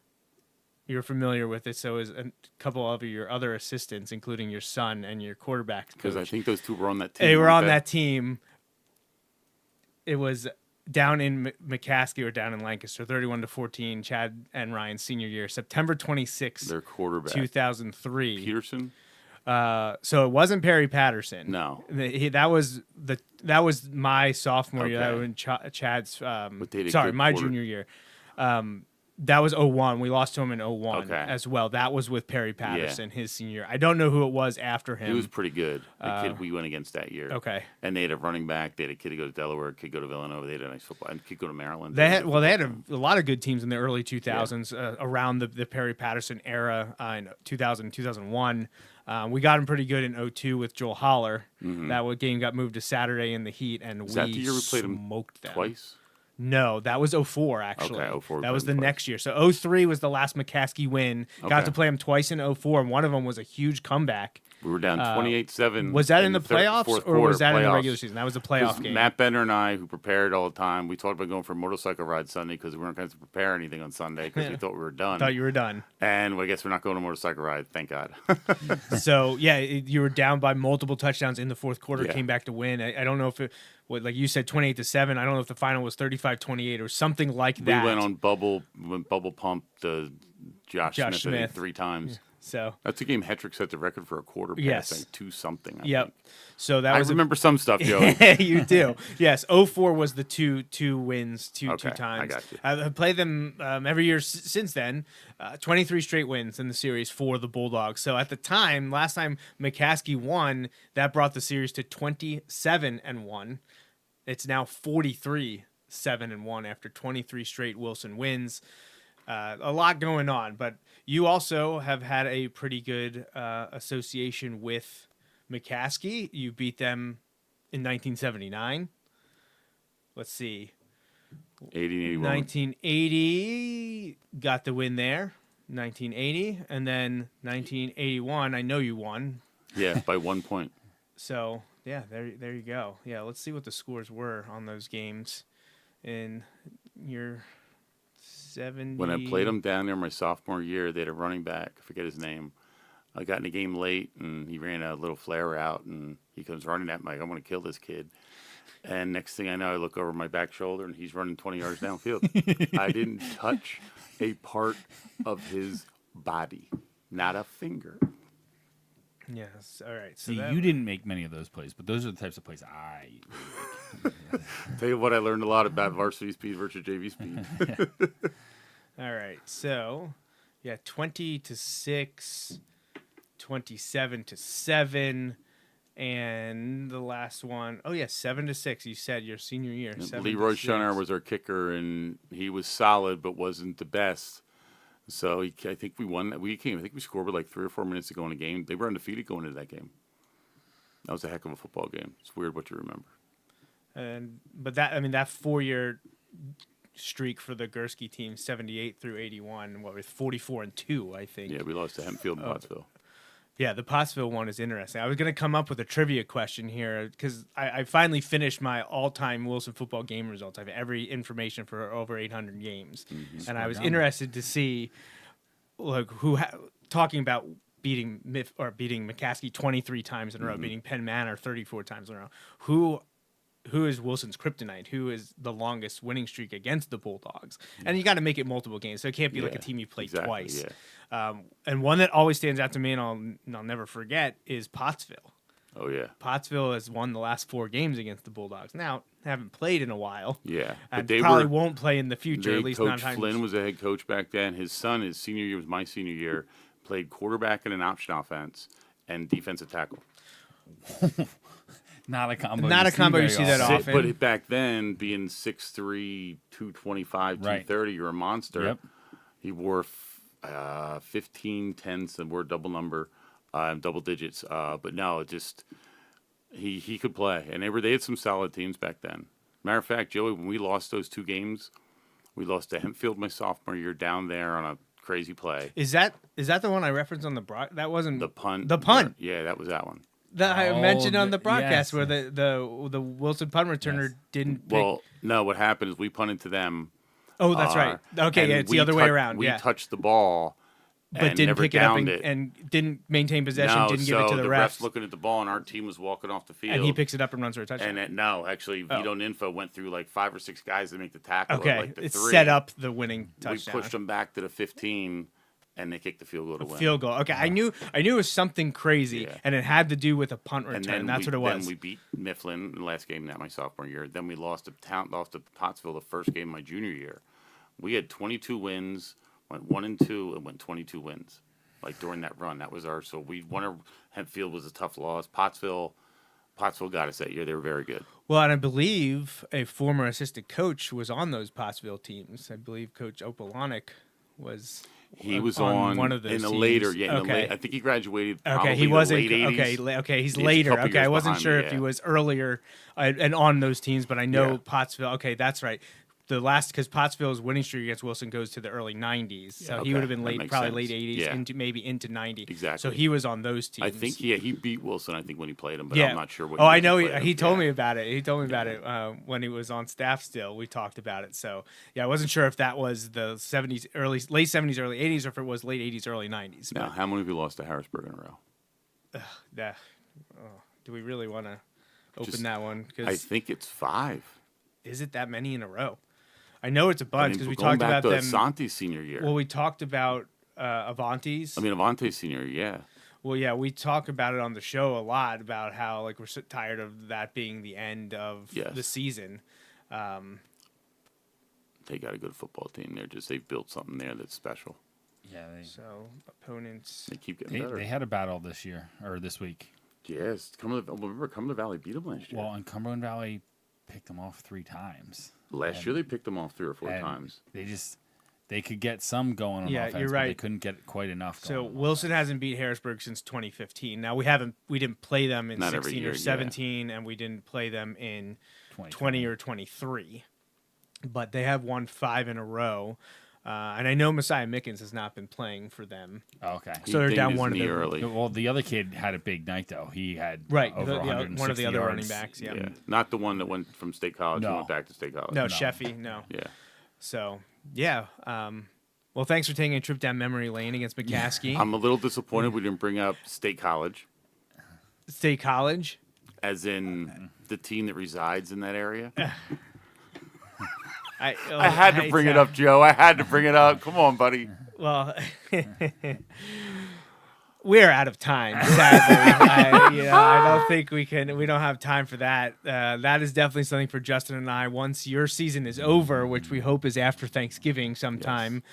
Speaker 4: you're familiar with it, so is a couple of your other assistants, including your son and your quarterback
Speaker 5: Because I
Speaker 4: coach.
Speaker 5: think those two were on that team.
Speaker 4: They were
Speaker 5: weren't
Speaker 4: on that team. It was down in McCaskey or down in Lancaster, 31-14, Chad and Ryan's senior year, September 26th,
Speaker 5: Their quarterback.
Speaker 4: 2003.
Speaker 5: Peterson?
Speaker 4: So it wasn't Perry Patterson.
Speaker 5: No.
Speaker 4: That was my sophomore year. That
Speaker 5: Okay.
Speaker 4: was in Chad's.
Speaker 5: they had a
Speaker 4: Sorry,
Speaker 5: good
Speaker 4: my
Speaker 5: quarter-
Speaker 4: junior year. That was 01. We lost to him in 01
Speaker 5: Okay.
Speaker 4: as well. That was with Perry Patterson, his senior year. I don't know who it was after him.
Speaker 5: He was pretty good. The kid we went against that year.
Speaker 4: Okay.
Speaker 5: And they had a running back. They had a kid to go to Delaware, a kid go to Villanova. They had a nice football. And a kid go to Maryland.
Speaker 4: They had a lot of good teams in the early 2000s around the Perry Patterson era in 2000, 2001. We got him pretty good in 02 with Joel Holler. That game got moved to Saturday in the heat, and
Speaker 5: Is that the year we played him
Speaker 4: smoked them.
Speaker 5: twice?
Speaker 4: No, that was 04, actually.
Speaker 5: Okay, 04 we
Speaker 4: That was
Speaker 5: played
Speaker 4: the
Speaker 5: him
Speaker 4: next year. So 03 was the last McCaskey win. Got
Speaker 5: Okay.
Speaker 4: to play him twice in 04, and one of them was a huge comeback.
Speaker 5: We were down 28-7.
Speaker 4: Was that in the
Speaker 5: third-
Speaker 4: playoffs,
Speaker 5: fourth
Speaker 4: or was
Speaker 5: quarter,
Speaker 4: that in the
Speaker 5: playoffs.
Speaker 4: regular season? That was the playoff game.
Speaker 5: Matt Bender and I, who prepared all the time, we talked about going for a motorcycle ride Sunday because we weren't going to prepare anything on Sunday because we thought we were done.
Speaker 4: Thought you were done.
Speaker 5: And I guess we're not going on a motorcycle ride, thank God.
Speaker 4: So, yeah, you were down by multiple touchdowns in the fourth quarter,
Speaker 5: Yeah.
Speaker 4: came back to win. I don't know if it, like you said, 28-7. I don't know if the final was 35-28 or something like that.
Speaker 5: We went bubble pump to Josh Smith, I
Speaker 4: Smith.
Speaker 5: think, 3 times.
Speaker 4: So,
Speaker 5: That's a game Hetrick set the record for a quarter pass,
Speaker 4: Yes.
Speaker 5: like 2-something. I
Speaker 4: yep.
Speaker 5: think.
Speaker 4: So that
Speaker 5: I
Speaker 4: was
Speaker 5: remember some stuff, Joey.
Speaker 4: You do. Yes, 04 was the two wins, two
Speaker 5: Okay, I
Speaker 4: times.
Speaker 5: got you.
Speaker 4: I've played them every year since then. 23 straight wins in the series for the Bulldogs. So at the time, last time McCaskey won, that brought the series to 27-1. It's now 43-7-1 after 23 straight Wilson wins. A lot going on, but you also have had a pretty good association with McCaskey. You beat them in 1979. Let's see.
Speaker 5: 80 and 81.
Speaker 4: 1980 got the win there. 1980, and then 1981. I know you won.
Speaker 5: Yeah, by 1 point.
Speaker 4: So yeah, there you go. Yeah, let's see what the scores were on those games in your 70.
Speaker 5: When I played him down there my sophomore year, they had a running back. I forget his name. I got in the game late, and he ran a little flare out, and he comes running at me like, I'm going to kill this kid. And next thing I know, I look over my back shoulder, and he's running 20 yards downfield. I didn't touch a part of his body, not a finger.
Speaker 4: Yes. All right. So
Speaker 6: See,
Speaker 4: that,
Speaker 6: you didn't make many of those plays, but those are the types of plays I make.
Speaker 5: Tell you what, I learned a lot about varsity speed versus JV speed.
Speaker 4: All right. So, yeah, 20-6, 27-7, and the last one, 7-6. You said your senior year. 7-6.
Speaker 5: Leroy Schoner was our kicker, and he was solid, but wasn't the best. So I think we won that. I think we scored with like 3 or 4 minutes to go in the game. They were undefeated going into that game. That was a heck of a football game. It's weird what you remember.
Speaker 4: But that 4-year streak for the Gursky team, 78 through 81, with 44-2, I think.
Speaker 5: Yeah, we lost to Hempfield and Pottsville.
Speaker 4: Yeah, the Pottsville one is interesting. I was going to come up with a trivia question here because I finally finished my all-time Wilson football game results. I have every information for over 800 games, and I was interested to see, talking about beating McCaskey 23 times in a row, beating Penn Manor 34 times in a row. Who who is Wilson's kryptonite? Who is the longest winning streak against the Bulldogs? And you got to make it multiple games, so it can't be like a team you played twice.
Speaker 5: Yeah.
Speaker 4: And one that always stands out to me, and I'll never forget, is Pottsville.
Speaker 5: Oh yeah.
Speaker 4: Pottsville has won the last 4 games against the Bulldogs. Now, haven't played in a while.
Speaker 5: Yeah,
Speaker 4: And probably won't play in the future. At least
Speaker 5: Coach
Speaker 4: not time.
Speaker 5: Flynn was a head coach back then. His son, his senior year was my senior year. Played quarterback in an option offense and defensive tackle.
Speaker 6: Not a combo.
Speaker 4: You see that often.
Speaker 5: But back then, being 6'3", 225, 230, you're a monster.
Speaker 6: Yep.
Speaker 5: He wore 15 10s and wore double number, double digits. But no, it just he could play, and they had some solid teams back then. Matter of fact, Joey, when we lost those 2 games, we lost to Hempfield my sophomore year down there on a crazy play.
Speaker 4: Is that the one I referenced on the that wasn't
Speaker 5: The punt.
Speaker 4: The punt.
Speaker 5: Yeah, that was that one.
Speaker 4: That I mentioned on the broadcast
Speaker 6: yes.
Speaker 4: where the Wilson punt returner didn't pick.
Speaker 5: Well, no, what happened is we punted to them.
Speaker 4: Oh, that's right. Okay,
Speaker 5: and
Speaker 4: yeah, it's the other way around.
Speaker 5: We
Speaker 4: Yeah,
Speaker 5: touched the ball,
Speaker 4: but
Speaker 5: and
Speaker 4: didn't
Speaker 5: never
Speaker 4: pick it up
Speaker 5: downed it.
Speaker 4: and didn't maintain possession.
Speaker 5: No,
Speaker 4: Didn't give it to the
Speaker 5: ref's
Speaker 4: refs.
Speaker 5: looking at the ball, and our team was walking off the field.
Speaker 4: And he picks it up and runs for a touchdown.
Speaker 5: And no, actually, Vito Ninfo went through like 5 or 6 guys to make the tackle.
Speaker 4: Okay,
Speaker 5: At like the
Speaker 4: it
Speaker 5: 3.
Speaker 4: set up the winning
Speaker 5: We
Speaker 4: touchdown.
Speaker 5: pushed them back to the 15, and they kicked the field goal to win.
Speaker 4: Field goal. Okay, I knew it was something crazy,
Speaker 5: Yeah.
Speaker 4: and it had to do with a punt
Speaker 5: And
Speaker 4: return.
Speaker 5: then
Speaker 4: That's what it was.
Speaker 5: Then we beat Mifflin in the last game that my sophomore year. Then we lost to Pottsville the first game my junior year. We had 22 wins, went 1-2, and went 22 wins. Like during that run, that was so we won. Hempfield was a tough loss. Pottsville got us that year. They were very good.
Speaker 4: Well, and I believe a former assistant coach was on those Pottsville teams. I believe Coach Opolanek was.
Speaker 5: He was on
Speaker 4: one of those
Speaker 5: in the
Speaker 4: teams.
Speaker 5: later,
Speaker 4: Okay.
Speaker 5: I think he graduated.
Speaker 4: Okay,
Speaker 5: Probably
Speaker 4: he wasn't.
Speaker 5: the late 80s.
Speaker 4: Okay, he's
Speaker 5: He's a
Speaker 4: later.
Speaker 5: couple
Speaker 4: Okay, I
Speaker 5: years
Speaker 4: wasn't
Speaker 5: behind
Speaker 4: sure
Speaker 5: me,
Speaker 4: if he
Speaker 5: yeah.
Speaker 4: was earlier and on those teams, but I know
Speaker 5: Yeah.
Speaker 4: Pottsville. Okay, that's right. The last because Pottsville's winning streak against Wilson goes to the early '90s, so
Speaker 5: Yeah,
Speaker 4: he would have
Speaker 5: okay,
Speaker 4: been
Speaker 5: that
Speaker 4: late,
Speaker 5: makes
Speaker 4: probably
Speaker 5: sense.
Speaker 4: late '80s
Speaker 5: Yeah.
Speaker 4: into '90.
Speaker 5: Exactly.
Speaker 4: So he was on those teams.
Speaker 5: I think he beat Wilson. I think when he played him, but
Speaker 4: Yeah.
Speaker 5: I'm not sure what.
Speaker 4: Oh, I
Speaker 5: year
Speaker 4: know.
Speaker 5: played him.
Speaker 4: He told
Speaker 5: Yeah.
Speaker 4: me about it. He told me about it when he was on staff. Still, we talked about it. So yeah, I wasn't sure if that was the '70s, late '70s, early '80s, or if it was late '80s, early '90s.
Speaker 5: Now, how many of you lost to Harrisburg in a row?
Speaker 4: Do we really want to open
Speaker 5: Just-
Speaker 4: that one?
Speaker 5: I
Speaker 4: Because
Speaker 5: think it's 5.
Speaker 4: is it that many in a row? I know it's a bunch because we
Speaker 5: going
Speaker 4: talked
Speaker 5: back
Speaker 4: about
Speaker 5: to
Speaker 4: them.
Speaker 5: Asante's senior year.
Speaker 4: Well, we talked about Avanti's.
Speaker 5: I mean, Avante's senior year, yeah.
Speaker 4: Well, yeah, we talk about it on the show a lot about how like we're so tired of that being the end of
Speaker 5: Yes.
Speaker 4: the season.
Speaker 5: They got a good football team. They've built something there that's special.
Speaker 6: Yeah,
Speaker 4: So opponents.
Speaker 5: They keep getting better.
Speaker 6: they had a battle this year or this week.
Speaker 5: Yes, Cumberland Valley beat them last year.
Speaker 6: Well, and Cumberland Valley picked them off 3 times.
Speaker 5: Last year they picked them off 3 or 4
Speaker 6: And
Speaker 5: times.
Speaker 6: They could get some going on
Speaker 4: Yeah,
Speaker 6: offense,
Speaker 4: you're
Speaker 6: but they
Speaker 4: right.
Speaker 6: couldn't get quite enough going.
Speaker 4: So
Speaker 6: on
Speaker 4: Wilson hasn't beat Harrisburg since 2015. Now we didn't play them in
Speaker 5: Not every
Speaker 4: 16
Speaker 5: year,
Speaker 4: or
Speaker 5: yeah.
Speaker 4: 17, and we didn't play them in 20 or 23. But they have won 5 in a row. And I know Messiah Mickens has not been playing for them.
Speaker 6: Oh, okay.
Speaker 4: So they're
Speaker 5: He
Speaker 4: down
Speaker 5: dinged his
Speaker 4: one of
Speaker 5: knee
Speaker 4: them.
Speaker 5: early.
Speaker 6: Well, the other kid had a big night though. He had
Speaker 4: Right,
Speaker 6: over
Speaker 4: one of
Speaker 6: 160
Speaker 4: the other running
Speaker 6: yards.
Speaker 4: backs. Yeah.
Speaker 5: Yeah, not the one that went from State College and
Speaker 6: No.
Speaker 5: went back to State College.
Speaker 4: No, Sheffy, no.
Speaker 5: Yeah.
Speaker 4: So, yeah. Well, thanks for taking a trip down memory lane against McCaskey.
Speaker 5: I'm a little disappointed we didn't bring up State College,
Speaker 4: State College.
Speaker 5: as in the team that resides in that area.
Speaker 4: I
Speaker 5: had to bring it up, Joe. I had to bring it up. Come on, buddy.
Speaker 4: Well, we're out of time. Sadly, I don't think we can. We don't have time for that. That is definitely something for Justin and I. Once your season is over, which we hope is after Thanksgiving sometime,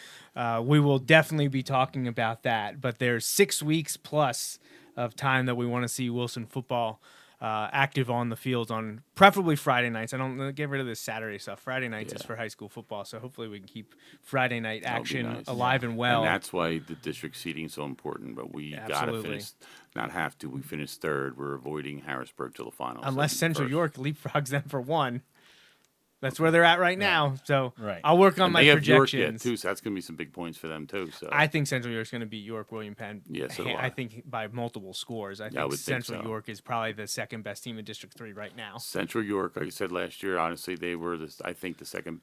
Speaker 4: we will definitely be talking about that. But there's 6 weeks plus of time that we want to see Wilson football active on the field on preferably Friday nights. I don't get rid of this Saturday stuff. Friday nights is for high school football, so hopefully we can keep Friday night
Speaker 5: That would be
Speaker 4: action
Speaker 5: nice.
Speaker 4: alive and well.
Speaker 5: And that's why the district seating is so important. But we got to
Speaker 4: Absolutely.
Speaker 5: finish, not have to. We finished 3rd. We're avoiding Harrisburg till the finals.
Speaker 4: Unless
Speaker 5: and
Speaker 4: Central
Speaker 5: first.
Speaker 4: York leapfrogs them for 1. That's where they're at right now. So
Speaker 6: Right.
Speaker 4: I'll work on
Speaker 5: And
Speaker 4: my
Speaker 5: they have York
Speaker 4: projections.
Speaker 5: yet too, so that's going to be some big points for them too. So
Speaker 4: I think Central York's going to beat York William Penn.
Speaker 5: Yeah, so do I.
Speaker 4: I think by multiple scores. I
Speaker 5: I
Speaker 4: think
Speaker 5: would think
Speaker 4: Central
Speaker 5: so.
Speaker 4: York is probably the second best team in District 3 right now.
Speaker 5: Central York, like I said last year, honestly, they were I think the second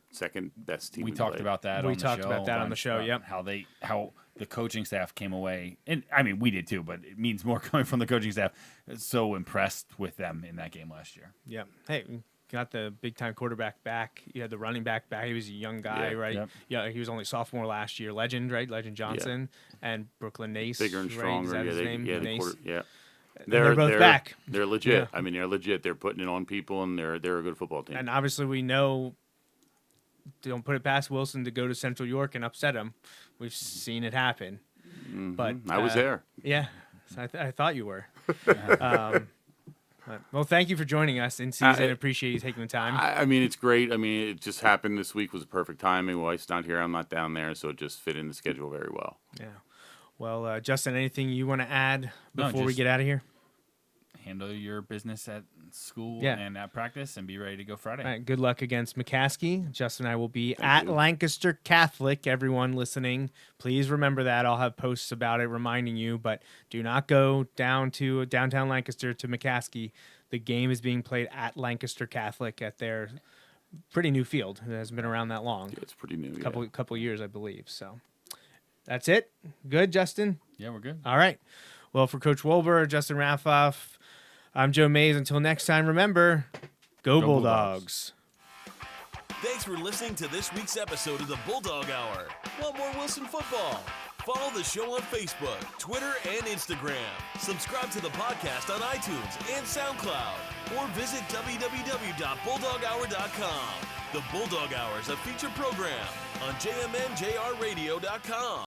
Speaker 5: best team.
Speaker 6: We
Speaker 5: we
Speaker 6: talked
Speaker 5: played.
Speaker 6: about that.
Speaker 4: We
Speaker 6: on the
Speaker 4: talked
Speaker 6: show
Speaker 4: about that
Speaker 6: a
Speaker 4: on the
Speaker 6: bunch,
Speaker 4: show,
Speaker 6: about
Speaker 4: yep.
Speaker 6: How the coaching staff came away, and I mean we did too, but it means more coming from the coaching staff. So impressed with them in that game last year.
Speaker 4: Yeah. Hey, got the big time quarterback back. You had the running back back. He was a young guy,
Speaker 5: Yeah.
Speaker 4: right?
Speaker 6: Yep.
Speaker 4: Yeah, he was only sophomore last year. Legend, right? Legend Johnson and Brooklyn Nace.
Speaker 5: Bigger and
Speaker 4: right?
Speaker 5: stronger.
Speaker 4: Is that his
Speaker 5: Yeah,
Speaker 4: name?
Speaker 5: the
Speaker 4: Nace.
Speaker 5: yeah.
Speaker 4: They're both back.
Speaker 5: They're legit.
Speaker 4: Yeah.
Speaker 5: I mean, they're legit. They're putting it on people, and they're a good football team.
Speaker 4: And obviously, we know. Don't put it past Wilson to go to Central York and upset him. We've seen it happen. But
Speaker 5: I was there.
Speaker 4: Yeah, so I thought you were. Well, thank you for joining us in season. Appreciate you taking the time.
Speaker 5: I mean, it's great. I mean, it just happened this week was a perfect timing. My wife's not here. I'm not down there, so it just fit in the schedule very well.
Speaker 4: Yeah. Well, Justin, anything you want to add before we
Speaker 6: just-
Speaker 4: get out of here?
Speaker 6: Handle your business at school
Speaker 4: Yeah.
Speaker 6: and at practice, and be ready to go Friday.
Speaker 4: All right, good luck against McCaskey. Justin and I will be at Lancaster Catholic. Everyone listening, please remember that. I'll have posts about it reminding you, but do not go down to downtown Lancaster to McCaskey. The game is being played at Lancaster Catholic at their pretty new field. It hasn't been around that long.
Speaker 5: Yeah, it's pretty new.
Speaker 4: Couple years, I believe. So that's it. Good, Justin?
Speaker 6: Yeah, we're good.
Speaker 4: All right. Well, for Coach Wolber, Justin Raffoff, I'm Joe Mays. Until next time, remember, go Bulldogs.
Speaker 3: Thanks for listening to this week's episode of the Bulldog Hour. Want more Wilson football? Follow the show on Facebook, Twitter, and Instagram. Subscribe to the podcast on iTunes and SoundCloud. Or visit www.bulldoghour.com. The Bulldog Hour is a featured program on jmnjrradio.com.